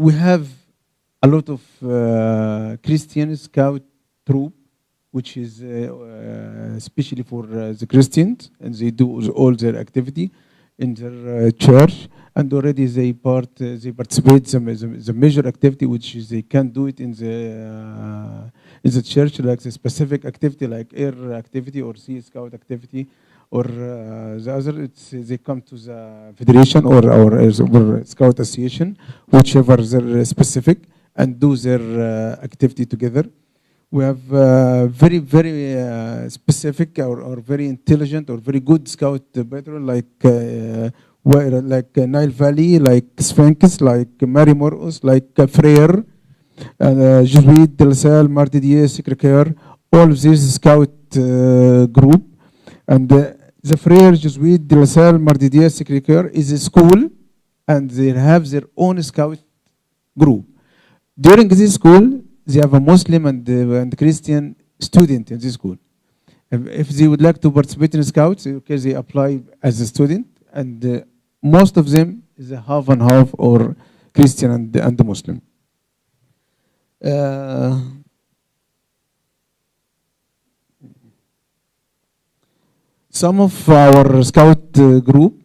We have a lot of Christian scout troop, which is especially for the Christians, and they do all their activity in their church, and already they participate the major activity which they can do it in the church, like the specific activity like air activity or sea scout activity, or the other they come to the federation or scout association, whichever they're specific, and do their activity together. We have very, very specific or very intelligent or very good scout patrol like Nile Valley, like Sphinx, like Mary Moros, like Frere, Jésuite, De La Salle, Mardidier, Sacré-Cœur, all of these scout group. And the Frere, Jésuite, De La Salle, Mardidier, Sacré-Cœur is a school, and they have their own scout group. During this school, they have a Muslim and Christian student in this school. If they would like to participate in scouts, okay, they apply as a student, and most of them is a half and half or Christian and Muslim. Some of our scout group,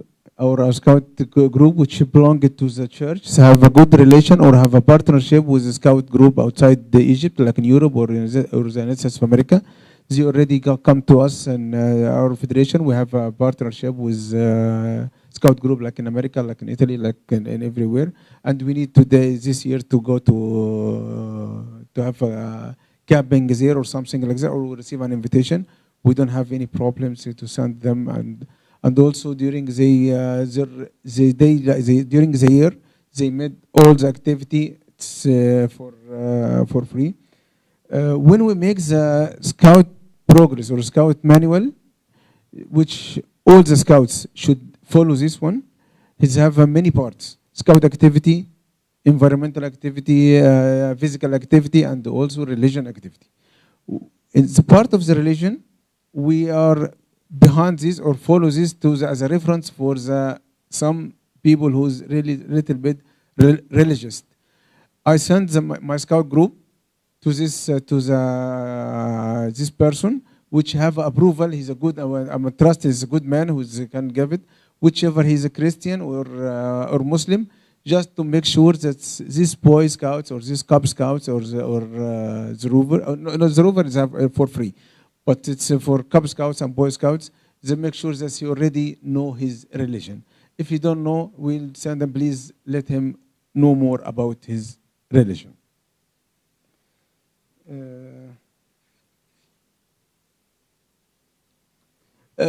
which belong to the church, have a good relation or have a partnership with a scout group outside Egypt, like in Europe or in the United States of America. They already come to us, and our federation, we have a partnership with scout group like in America, like in Italy, like in everywhere. And we need today, this year, to go to have a camping there or something like that, or we receive an invitation. We don't have any problems to send them, and also during the year, they made all the activity for free. When we make the scout progress or scout manual, which all the scouts should follow this one, it have many parts: scout activity, environmental activity, physical activity, and also religion activity. In the part of the religion, we are behind this or follow this as a reference for some people who's really little bit religious. I send my scout group to this person, which have approval. He's a good, I'm a trust. He's a good man who can give it. Whichever he's a Christian or Muslim, just to make sure that these Boy Scouts or these Cub Scouts or the Rover, no, the Rover is for free. But it's for Cub Scouts and Boy Scouts, then make sure that he already know his religion. If you don't know, we'll send them, please let him know more about his religion.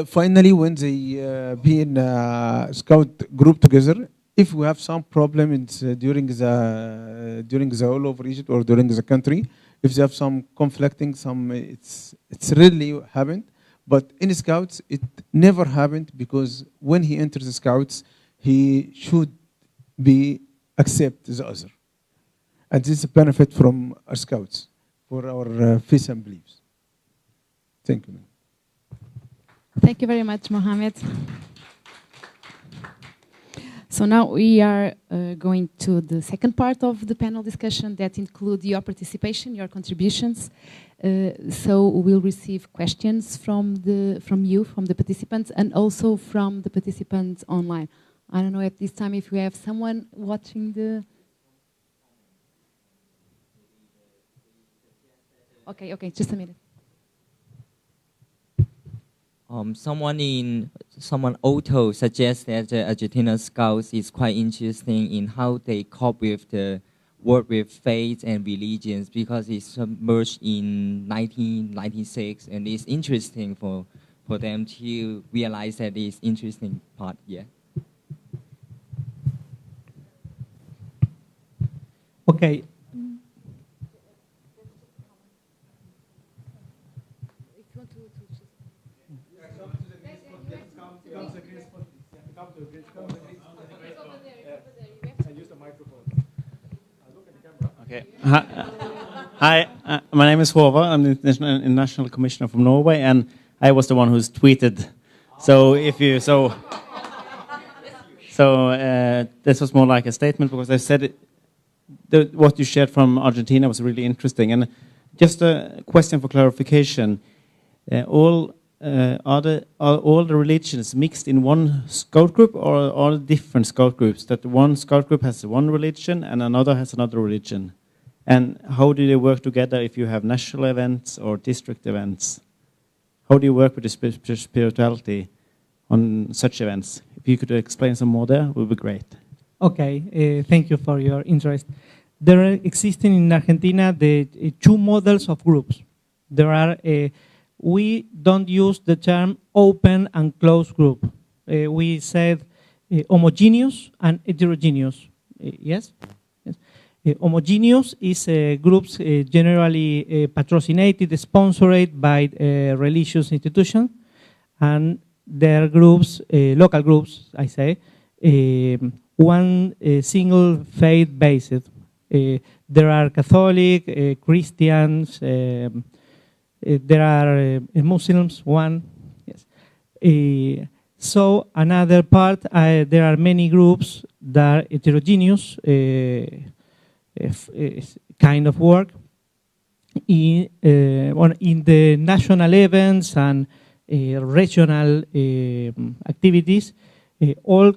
Finally, when they be in a scout group together, if we have some problem during the whole of Egypt or during the country, if they have some conflicting, it's really happened. But in scouts, it never happened, because when he enters the scouts, he should be accept the other, and this is a benefit from our scouts for our faith and beliefs. Thank you. Thank you very much, Mohammed. So now we are going to the second part of the panel discussion that include your participation, your contributions. So we'll receive questions from the participants, and also from the participants online. I don't know at this time if we have someone watching the... Okay, just a minute. Someone auto suggests that Argentina Scouts is quite interesting in how they cope with the work with faith and religions, because it's submerged in 1996, and it's interesting for them to realize that it's interesting part. Yeah. Okay. Okay. Hi, my name is Håvard. I'm the International Commissioner from Norway, and I was the one who's tweeted. So if you this was more like a statement, because I said what you shared from Argentina was really interesting. And just a question for clarification: are all the religions mixed in one scout group, or are different scout groups? That one scout group has one religion and another has another religion? And how do they work together if you have national events or district events? How do you work with the spirituality on such events? If you could explain some more there, it would be great. Okay, thank you for your interest. There are existing in Argentina the two models of groups. There are we don't use the term open and closed group. We said homogeneous and heterogeneous. Yes? Yes. Homogeneous is groups generally patrocinated, sponsored by religious institutions, and their groups, local groups, I say, one single faith based. There are Catholic, Christians, there are Muslims, one. Yes. So another part, there are many groups that are heterogeneous kind of work. In the national events and regional activities, all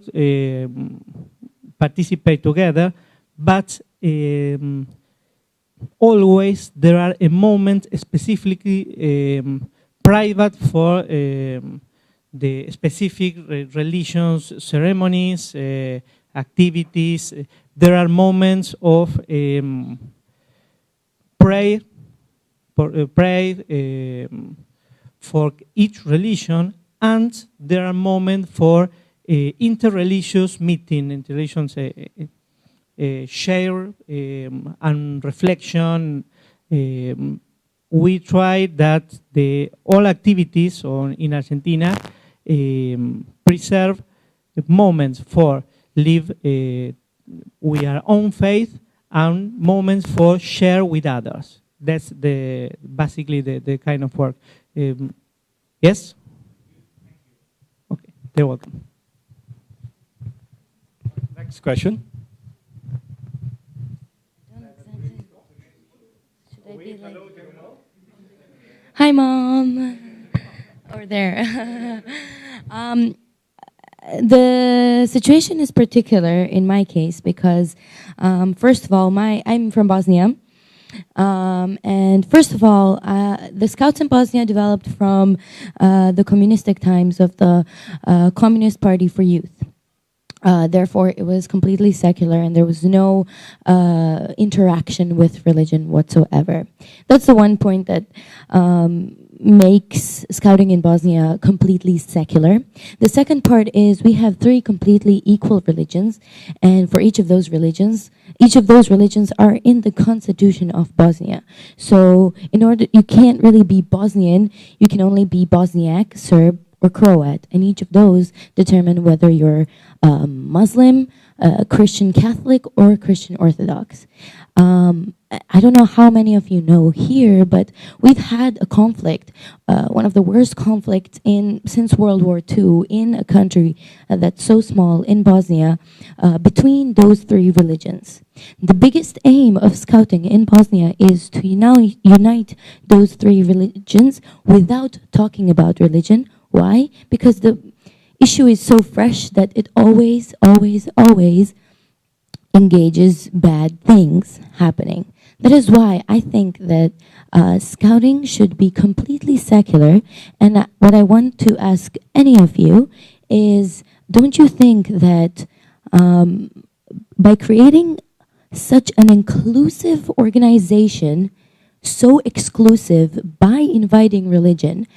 participate together, but always there are a moment specifically private for the specific religions, ceremonies, activities. There are moments of prayer for each religion, and there are moments for interreligious meeting, interreligious share and reflection. We try that all activities in Argentina preserve moments for live with our own faith and moments for share with others. That's basically the kind of work. Yes? Okay, you're welcome. Next question. Hi, Mom. Over there. The situation is particular in my case because, first of all, I'm from Bosnia, And first of all, the Scouts in Bosnia developed from the communistic times of the Communist Party for Youth. Therefore, it was completely secular and there was no interaction with religion whatsoever. That's the one point that makes scouting in Bosnia completely secular. The second part is we have 3 completely equal religions, and for each of those religions are in the constitution of Bosnia. So in order, you can't really be Bosnian, you can only be Bosniak, Serb, or Croat, and each of those determine whether you're Muslim, Christian Catholic, or Christian Orthodox. I don't know how many of you know here, but we've had a conflict, one of the worst conflicts since World War II in a country that's so small, in Bosnia, between those 3 religions. The biggest aim of scouting in Bosnia is to unite those 3 religions without talking about religion. Why? Because the issue is so fresh that it always, always, always engages bad things happening. That is why I think that scouting should be completely secular. And what I want to ask any of you is, don't you think that by creating such an inclusive organization, so exclusive, by inviting religion,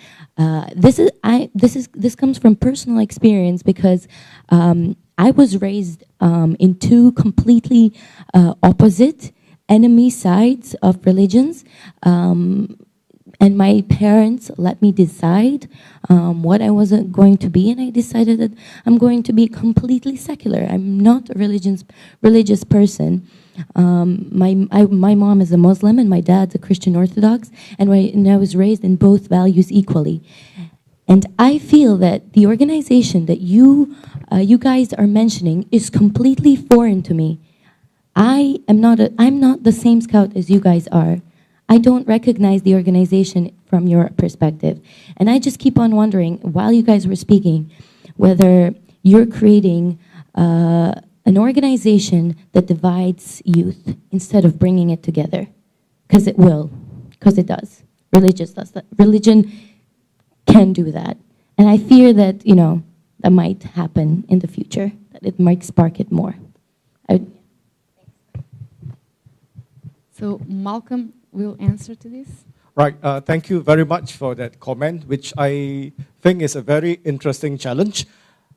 this comes from personal experience because I was raised in 2 completely opposite enemy sides of religions, and my parents let me decide what I was going to be, and I decided that I'm going to be completely secular. I'm not a religious person. My mom is a Muslim and my dad's a Christian Orthodox, and I was raised in both values equally. And I feel that the organization that you guys are mentioning is completely foreign to me. I'm not the same scout as you guys are. I don't recognize the organization from your perspective. And I just keep on wondering, while you guys were speaking, whether you're creating an organization that divides youth instead of bringing it together. Because it will, because it does. Religion does that. Religion can do that. And I fear that, that might happen in the future, that it might spark it more. So Malcolm will answer to this. Right, thank you very much for that comment, which I think is a very interesting challenge.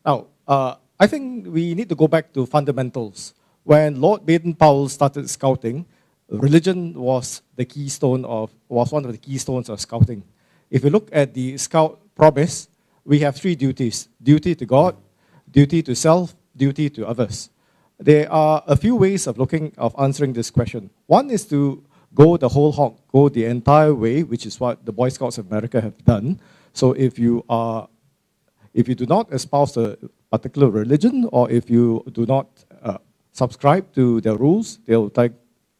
Now, I think we need to go back to fundamentals. When Lord Baden-Powell started scouting, religion was one of the keystones of scouting. If you look at the scout promise, we have 3 duties: duty to God, duty to self, duty to others. There are a few ways of answering this question. One is to go the whole hog, go the entire way, which is what the Boy Scouts of America have done. So if you do not espouse a particular religion, or if you do not subscribe to their rules, they'll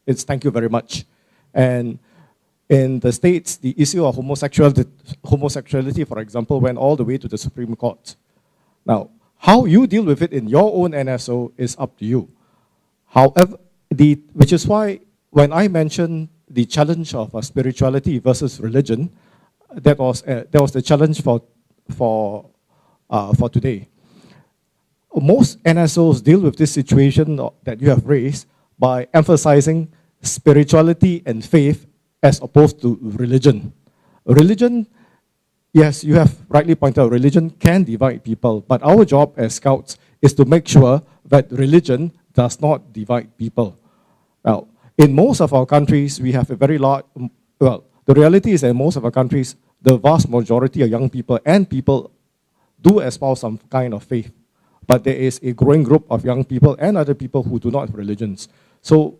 it's thank you very much. And in the States, the issue of homosexuality, for example, went all the way to the Supreme Court. Now, how you deal with it in your own NSO is up to you. However, which is why when I mentioned the challenge of spirituality versus religion, that was the challenge for today. Most NSOs deal with this situation that you have raised by emphasizing spirituality and faith as opposed to religion. Religion, yes, you have rightly pointed out, religion can divide people, but our job as scouts is to make sure that religion does not divide people. Now, in most of our countries, we have a very large, the reality is that in most of our countries, the vast majority of young people and people do espouse some kind of faith. But there is a growing group of young people and other people who do not have religions. So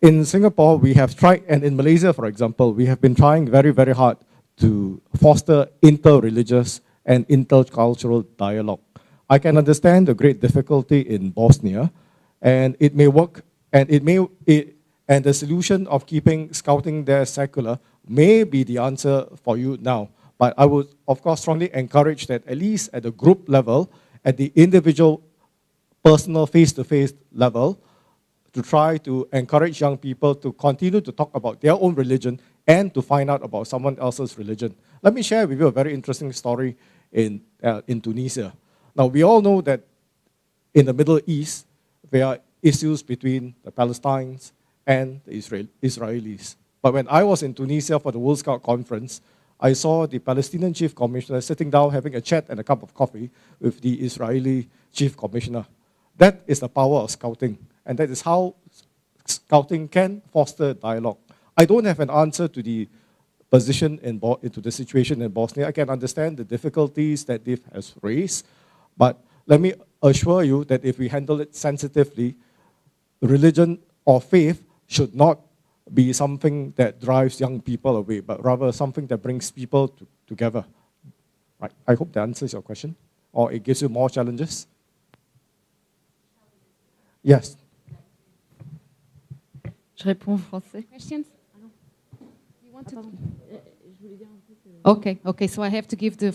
in Singapore, we have tried, and in Malaysia, for example, we have been trying very, very hard to foster inter-religious and intercultural dialogue. I can understand the great difficulty in Bosnia, and it may work, and the solution of keeping scouting there secular may be the answer for you now. But I would, of course, strongly encourage that at least at the group level, at the individual, personal, face-to-face level, to try to encourage young people to continue to talk about their own religion and to find out about someone else's religion. Let me share with you a very interesting story in Tunisia. Now, we all know that in the Middle East, there are issues between the Palestinians and the Israelis. But when I was in Tunisia for the World Scout Conference, I saw the Palestinian Chief Commissioner sitting down having a chat and a cup of coffee with the Israeli Chief Commissioner. That is the power of scouting, and that is how scouting can foster dialogue. I don't have an answer to the position to the situation in Bosnia. I can understand the difficulties that DIF has raised, but let me assure you that if we handle it sensitively, religion or faith should not be something that drives young people away, but rather something that brings people together. Right. I hope that answers your question, or it gives you more challenges. Yes. Je réponds en français. Questions? You want to... Okay, so I have to give the...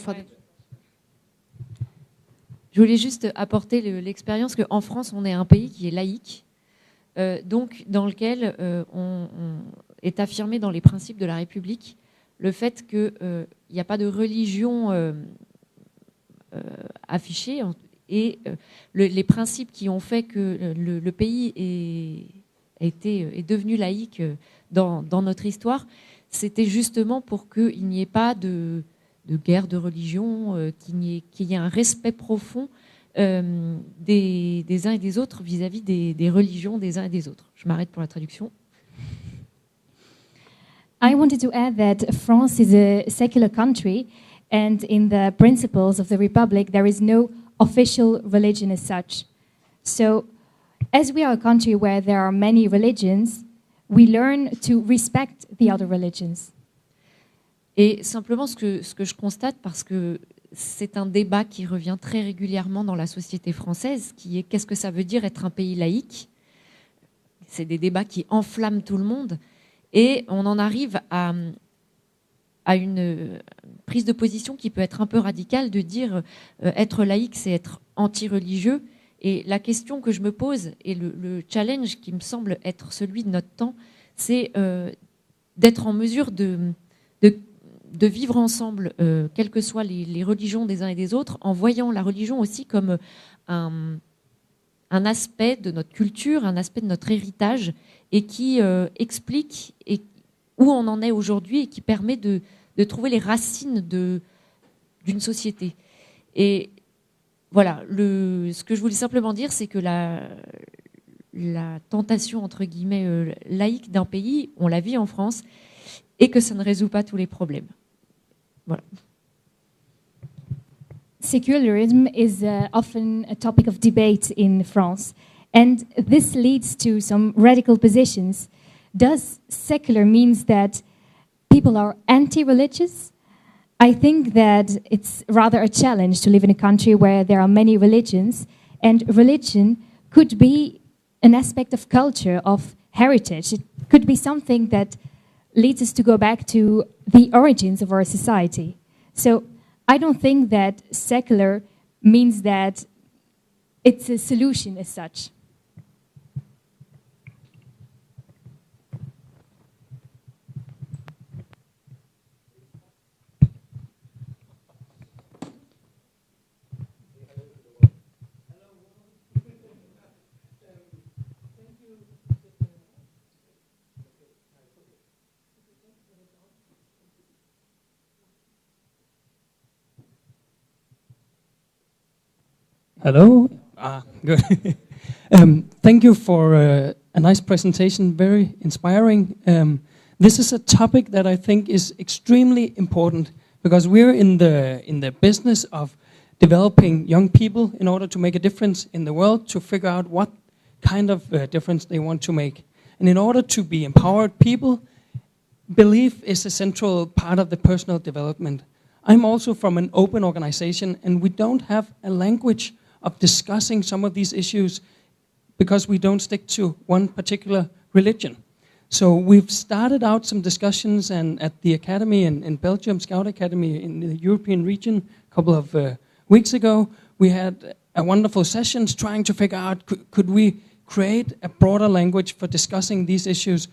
Je voulais juste apporter l'expérience qu'en France, on est un pays qui est laïque, donc dans lequel on est affirmé dans les principes de la République le fait qu'il n'y a pas de religion affichée, et les principes qui ont fait que le pays est devenu laïque dans notre histoire, c'était justement pour qu'il n'y ait pas de guerre de religion, qu'il y ait un respect profond des uns et des autres vis-à-vis des religions des uns et des autres. Je m'arrête pour la traduction. I wanted to add that France is a secular country, and in the principles of the Republic, there is no official religion as such. So, as we are a country where there are many religions, we learn to respect the other religions. Et simplement, ce que je constate, parce que c'est un débat qui revient très régulièrement dans la société française, qui est qu'est-ce que ça veut dire être un pays laïque? C'est des débats qui enflamment tout le monde, et on en arrive à une prise de position qui peut être un peu radicale, de dire être laïque, c'est être anti-religieux. Et la question que je me pose, et le challenge qui me semble être celui de notre temps, c'est d'être en mesure de vivre ensemble, quelles que soient les religions des uns et des autres, en voyant la religion aussi comme un aspect de notre culture, un aspect de notre héritage, et qui explique où on en est aujourd'hui et qui permet de trouver les racines d'une société. Et voilà, ce que je voulais simplement dire, c'est que la tentation, entre guillemets, laïque d'un pays, on la vit en France, et que ça ne résout pas tous les problèmes. Voilà. Secularism is often a topic of debate in France, and this leads to some radical positions. Does secular means that people are anti-religious? I think that it's rather a challenge to live in a country where there are many religions, and religion could be an aspect of culture, of heritage. It could be something that leads us to go back to the origins of our society. So I don't think that secular means that it's a solution as such. Hello. Good. Thank you for a nice presentation, very inspiring. This is a topic that I think is extremely important because we're in the business of developing young people in order to make a difference in the world, to figure out what kind of difference they want to make. And in order to be empowered people, belief is a central part of the personal development. I'm also from an open organization, and we don't have a language of discussing some of these issues because we don't stick to one particular religion. So we've started out some discussions, and at the academy in Belgium, Scout Academy in the European region, a couple of weeks ago, we had a wonderful sessions trying to figure out could we create a broader language for discussing these issues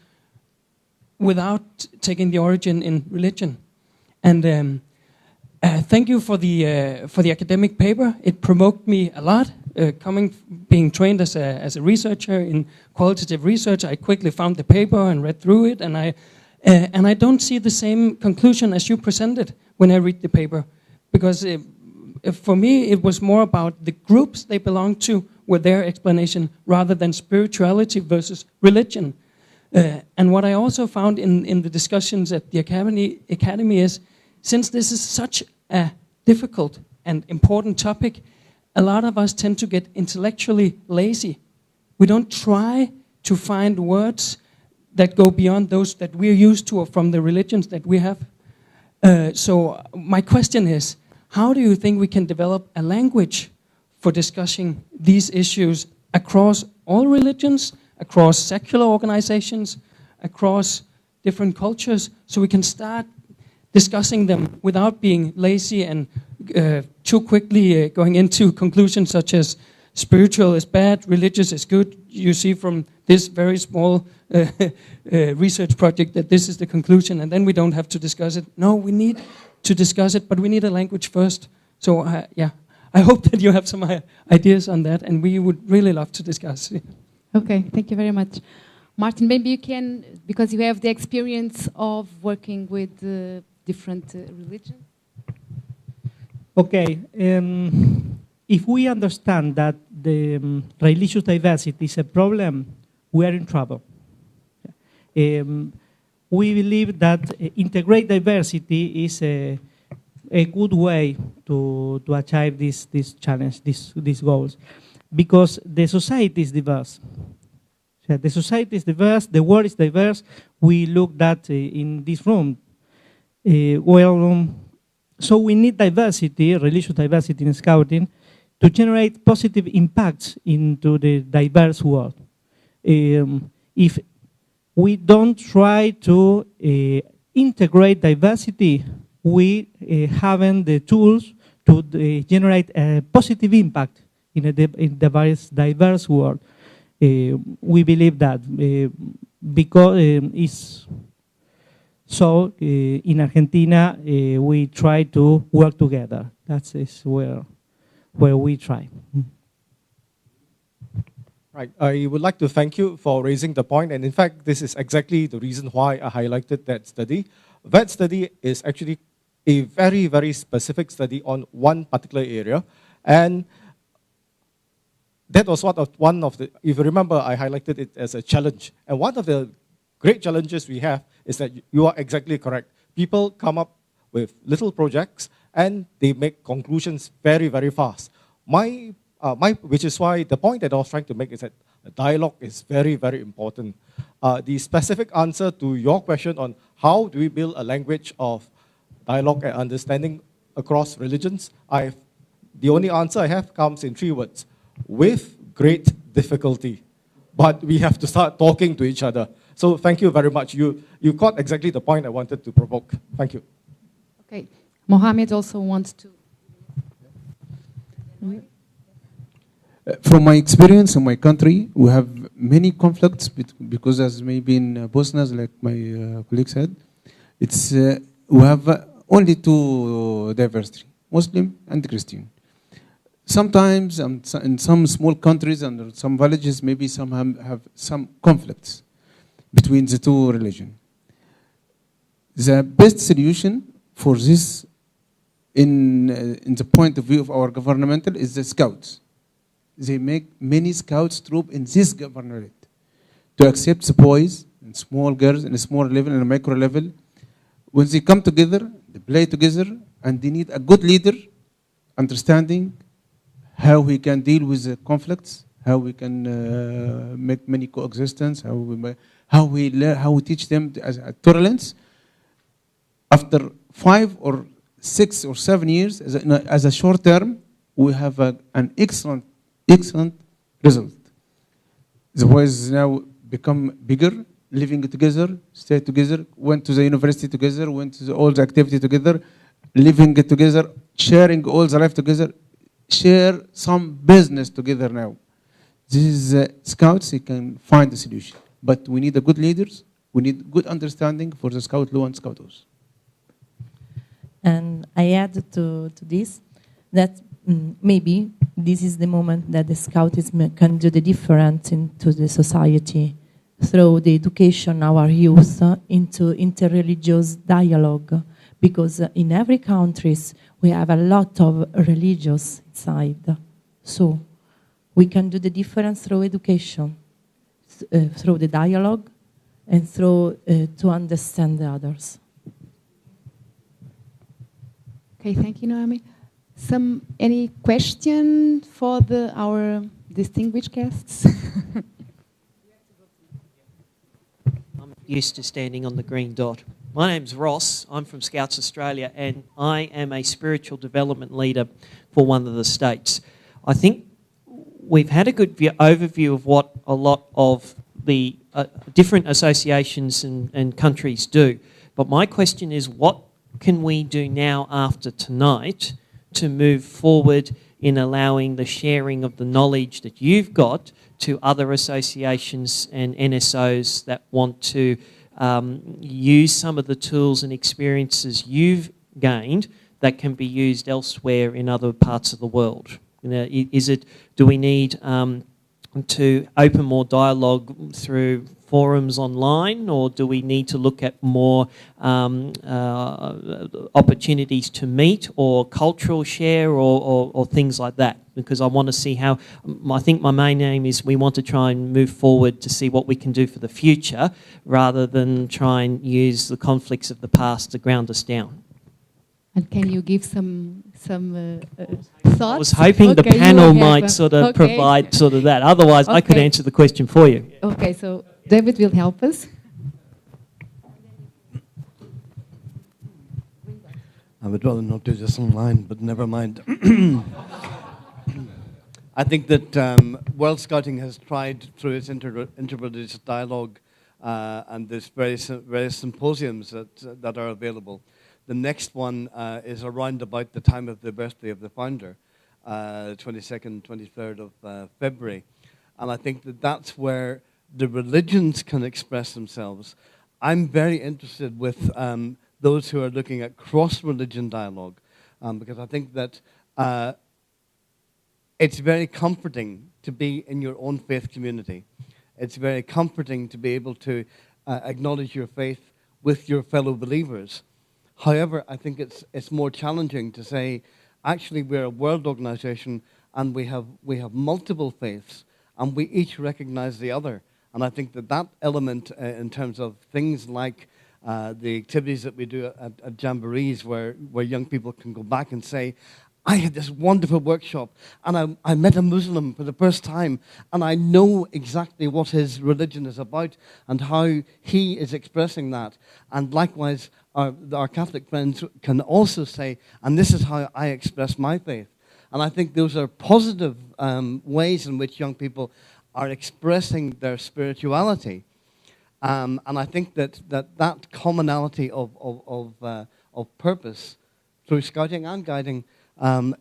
without taking the origin in religion. And thank you for the academic paper. It provoked me a lot. Being trained as a researcher in qualitative research, I quickly found the paper and read through it, and I don't see the same conclusion as you presented when I read the paper, because for me it was more about the groups they belong to with their explanation rather than spirituality versus religion. And what I also found in the discussions at the academy is, since this is such a difficult and important topic, a lot of us tend to get intellectually lazy. We don't try to find words that go beyond those that we're used to or from the religions that we have. So my question is, how do you think we can develop a language for discussing these issues across all religions, across secular organizations, across different cultures, so we can start discussing them without being lazy and too quickly going into conclusions such as spiritual is bad, religious is good. You see from this very small research project that this is the conclusion, and then we don't have to discuss it. No, we need to discuss it, but we need a language first. So yeah, I hope that you have some ideas on that, and we would really love to discuss. Okay, thank you very much. Martin, maybe you can, because you have the experience of working with different religions. Okay, if we understand that the religious diversity is a problem, we are in trouble. We believe that integrate diversity is a good way to achieve this challenge, these goals, because the society is diverse. So the society is diverse, the world is diverse. We looked at in this room. So we need diversity, religious diversity in scouting, to generate positive impacts into the diverse world. If we don't try to integrate diversity, we haven't the tools to generate a positive impact in the diverse world. We believe that because it's so in Argentina we try to work together. That is where we try. Right. I would like to thank you for raising the point, and in fact, this is exactly the reason why I highlighted that study. That study is actually a very, very specific study on one particular area, and that was one of the, if you remember, I highlighted it as a challenge. And one of the great challenges we have is that you are exactly correct. People come up with little projects and they make conclusions very, very fast. Which is why the point that I was trying to make is that dialogue is very, very important. The specific answer to your question on how do we build a language of dialogue and understanding across religions, the only answer I have comes in 3 words: with great difficulty. But we have to start talking to each other. So thank you very much. You caught exactly the point I wanted to provoke. Thank you. Okay. Mohammed also wants to. From my experience in my country, we have many conflicts because, as maybe in Bosnia, like my colleague said, it's we have only 2 diversity: Muslim and Christian. Sometimes in some small countries and some villages, maybe some have some conflicts between the 2 religions. The best solution for this, in the point of view of our governmental, is the scouts. They make many scouts troop in this governorate to accept the boys and small girls in a small level and a micro level. When they come together, they play together, and they need a good leader, understanding how we can deal with the conflicts, how we can make many coexistence, how we teach them as tolerance. After 5 or 6 or 7 years, as a short term, we have an excellent result. The boys now become bigger, living together, stay together, went to the university together, went to all the activity together, living together, sharing all the life together, share some business together now. This is scouts, they can find the solution. But we need the good leaders, we need good understanding for the scout law and scout laws. And I add to this that maybe this is the moment that the scoutism can do the difference into the society through the education of our youth into interreligious dialogue, because in every country we have a lot of religious inside. So we can do the difference through education, through the dialogue, and through to understand the others. Okay, thank you, Naomi. Any question for our distinguished guests? I'm used to standing on the green dot. My name's Ross. I'm from Scouts Australia, and I am a spiritual development leader for one of the states. I think we've had a good overview of what a lot of the different associations and countries do. But my question is, what can we do now after tonight to move forward in allowing the sharing of the knowledge that you've got to other associations and NSOs that want to use some of the tools and experiences you've gained that can be used elsewhere in other parts of the world? You know, do we need to open more dialogue through forums online, or do we need to look at more opportunities to meet or cultural share or things like that? Because I want to see how, I think my main aim is we want to try and move forward to see what we can do for the future rather than try and use the conflicts of the past to ground us down. And can you give some thoughts? I was hoping the panel might sort of provide sort of that. Otherwise, I could answer the question for you. Okay, so David will help us. I would rather not do this online, but never mind. I think that World Scouting has tried through its interreligious dialogue and there's various symposiums that are available. The next one is around about the time of the birthday of the founder, 22nd, 23rd of February. And I think that that's where the religions can express themselves. I'm very interested with those who are looking at cross-religion dialogue, because I think that it's very comforting to be in your own faith community. It's very comforting to be able to acknowledge your faith with your fellow believers. However, I think it's more challenging to say, actually, we're a world organization and we have multiple faiths and we each recognize the other. And I think that element in terms of things like the activities that we do at jamborees where young people can go back and say, I had this wonderful workshop and I met a Muslim for the first time and I know exactly what his religion is about and how he is expressing that. And likewise, our Catholic friends can also say, and this is how I express my faith. And I think those are positive ways in which young people are expressing their spirituality. And I think that commonality of purpose through scouting and guiding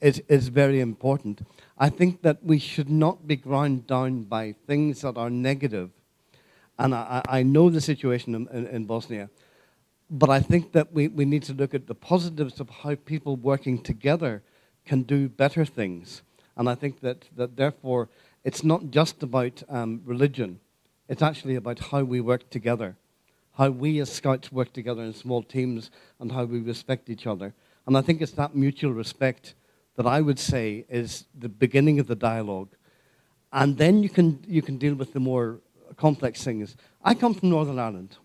is very important. I think that we should not be ground down by things that are negative. And I know the situation in Bosnia, but I think that we need to look at the positives of how people working together can do better things. And I think that therefore it's not just about religion. It's actually about how we work together, how we as scouts work together in small teams and how we respect each other. And I think it's that mutual respect that I would say is the beginning of the dialogue. And then you can deal with the more complex things. I come from Northern Ireland.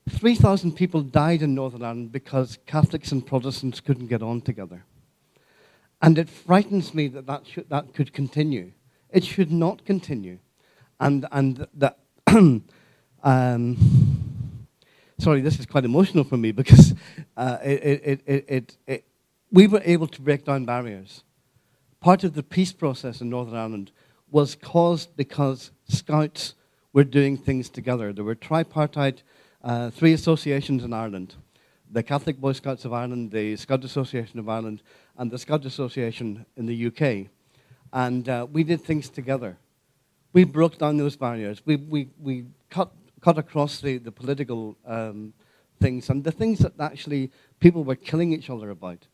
3,000 people died in Northern Ireland because Catholics and Protestants couldn't get on together. And it frightens me that could continue. It should not continue. And that, sorry, this is quite emotional for me because we were able to break down barriers. Part of the peace process in Northern Ireland was caused because scouts were doing things together. There were tripartite 3 associations in Ireland: the Catholic Boy Scouts of Ireland, the Scout Association of Ireland, and the Scout Association in the UK. And we did things together. We broke down those barriers. We cut across the political things and the things that actually people were killing each other about.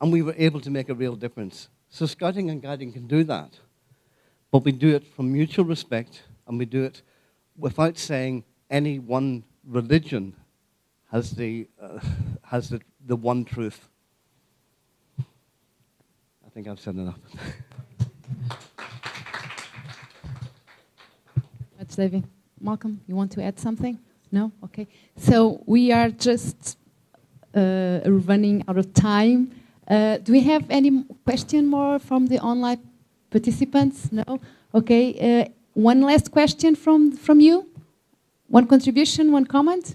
And we were able to make a real difference. So scouting and guiding can do that. But we do it from mutual respect, and we do it without saying any one religion has the one truth. I think I've said enough. That's David. Malcolm, you want to add something? No? Okay. So we are just running out of time. Do we have any question more from the online participants? No? Okay. One last question from you? One contribution, one comment?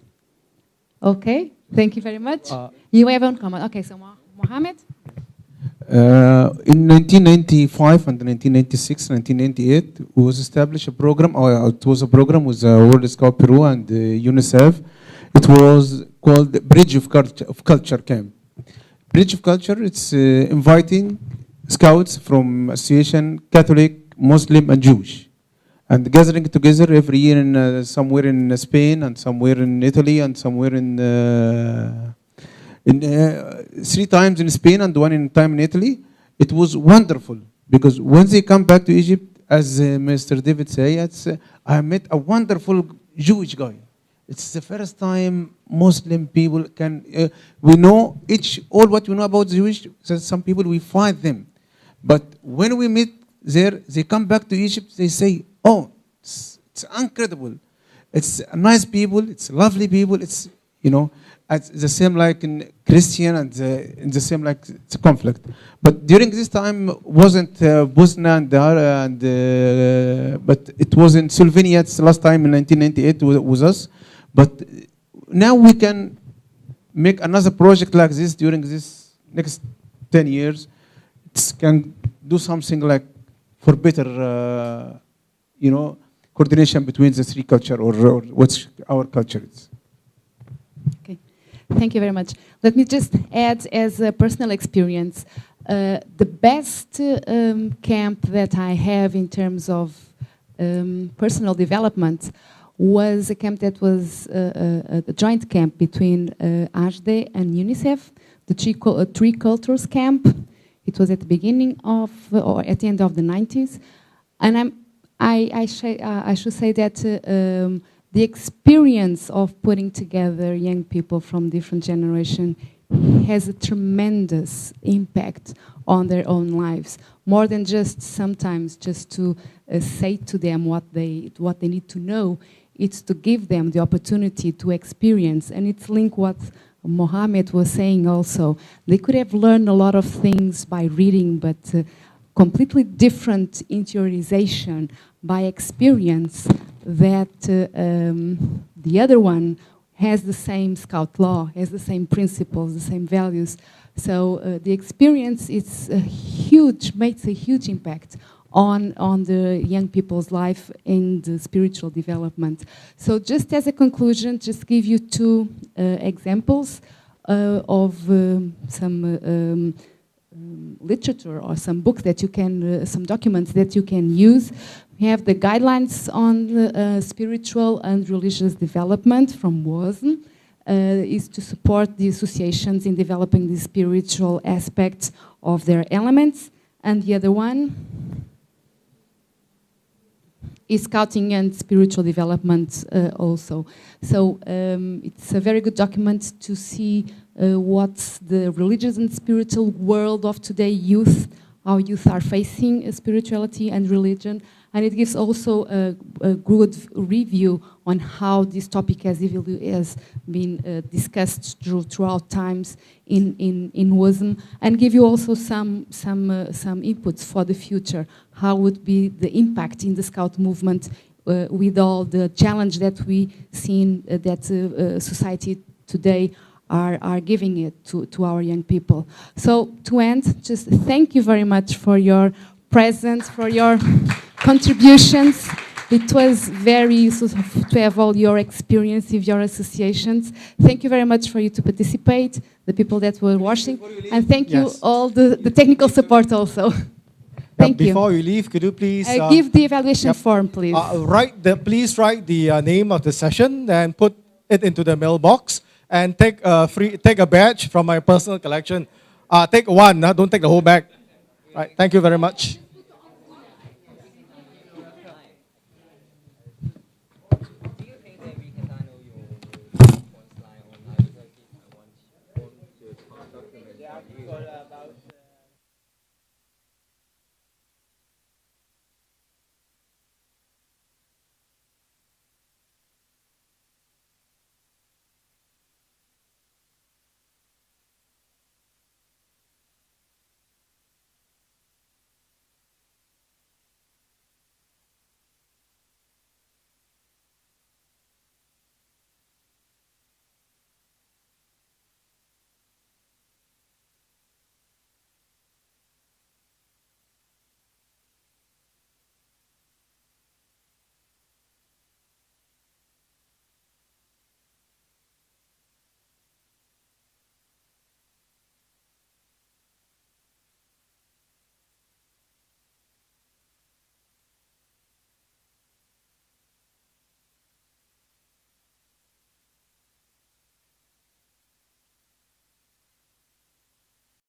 Okay. Thank you very much. You have one comment. Okay, so Mohammed? In 1995 and 1996, 1998, was established a program, or it was a program with World Scout Peru and UNICEF. It was called Bridge of Culture Camp. Bridge of Culture, it's inviting scouts from association, Catholic, Muslim, and Jewish, and gathering together every year in somewhere in Spain, and somewhere in Italy, and somewhere in 3 times in Spain and 1 time in Italy. It was wonderful because when they come back to Egypt, as Mr. David said, I met a wonderful Jewish guy. It's the first time Muslim people can, we know all what we know about Jewish, so some people we fight them. But when we meet there, they come back to Egypt, they say, oh, it's incredible. It's nice people, it's lovely people, it's, it's the same like in Christian and the same like it's a conflict. But during this time wasn't Bosnia but it was in Slovenia. It's the last time in 1998 with us. But now we can make another project like this during this next 10 years. It can do something like for better, coordination between the 3 culture or what our culture is. Okay. Thank you very much. Let me just add as a personal experience, the best camp that I have in terms of personal development was a camp that was a joint camp between AJDE and UNICEF, the Three Cultures Camp. It was at the beginning of, or at the end of the 90s. And I should say that the experience of putting together young people from different generations has a tremendous impact on their own lives. More than just sometimes just to say to them what they need to know, it's to give them the opportunity to experience. And it's linked what Mohammed was saying also. They could have learned a lot of things by reading, but completely different interiorization by experience that the other one has the same scout law, has the same principles, the same values. So the experience is makes a huge impact on the young people's life in the spiritual development. So just as a conclusion, just give you 2 examples of some literature or some books that you can, some documents that you can use. We have the guidelines on spiritual and religious development from WSEC, is to support the associations in developing the spiritual aspects of their elements. And the other one is scouting and spiritual development also. So it's a very good document to see what's the religious and spiritual world of today youth, how youth are facing spirituality and religion. And it gives also a good review on how this topic has been discussed throughout times in WSEC, and give you also some inputs for the future. How would be the impact in the Scout movement with all the challenge that we see that society today are giving it to our young people. So to end, just thank you very much for your presence, for your contributions. It was very useful to have all your experience with your associations. Thank you very much for you to participate, the people that were watching, and thank you all the technical support also. Thank you. Before you leave, could you please Give the evaluation yep. form, please. Please write the name of the session and put it into the mailbox, and take a badge from my personal collection. Take one, don't take the whole bag. Right. Thank you very much. Yeah, I've got about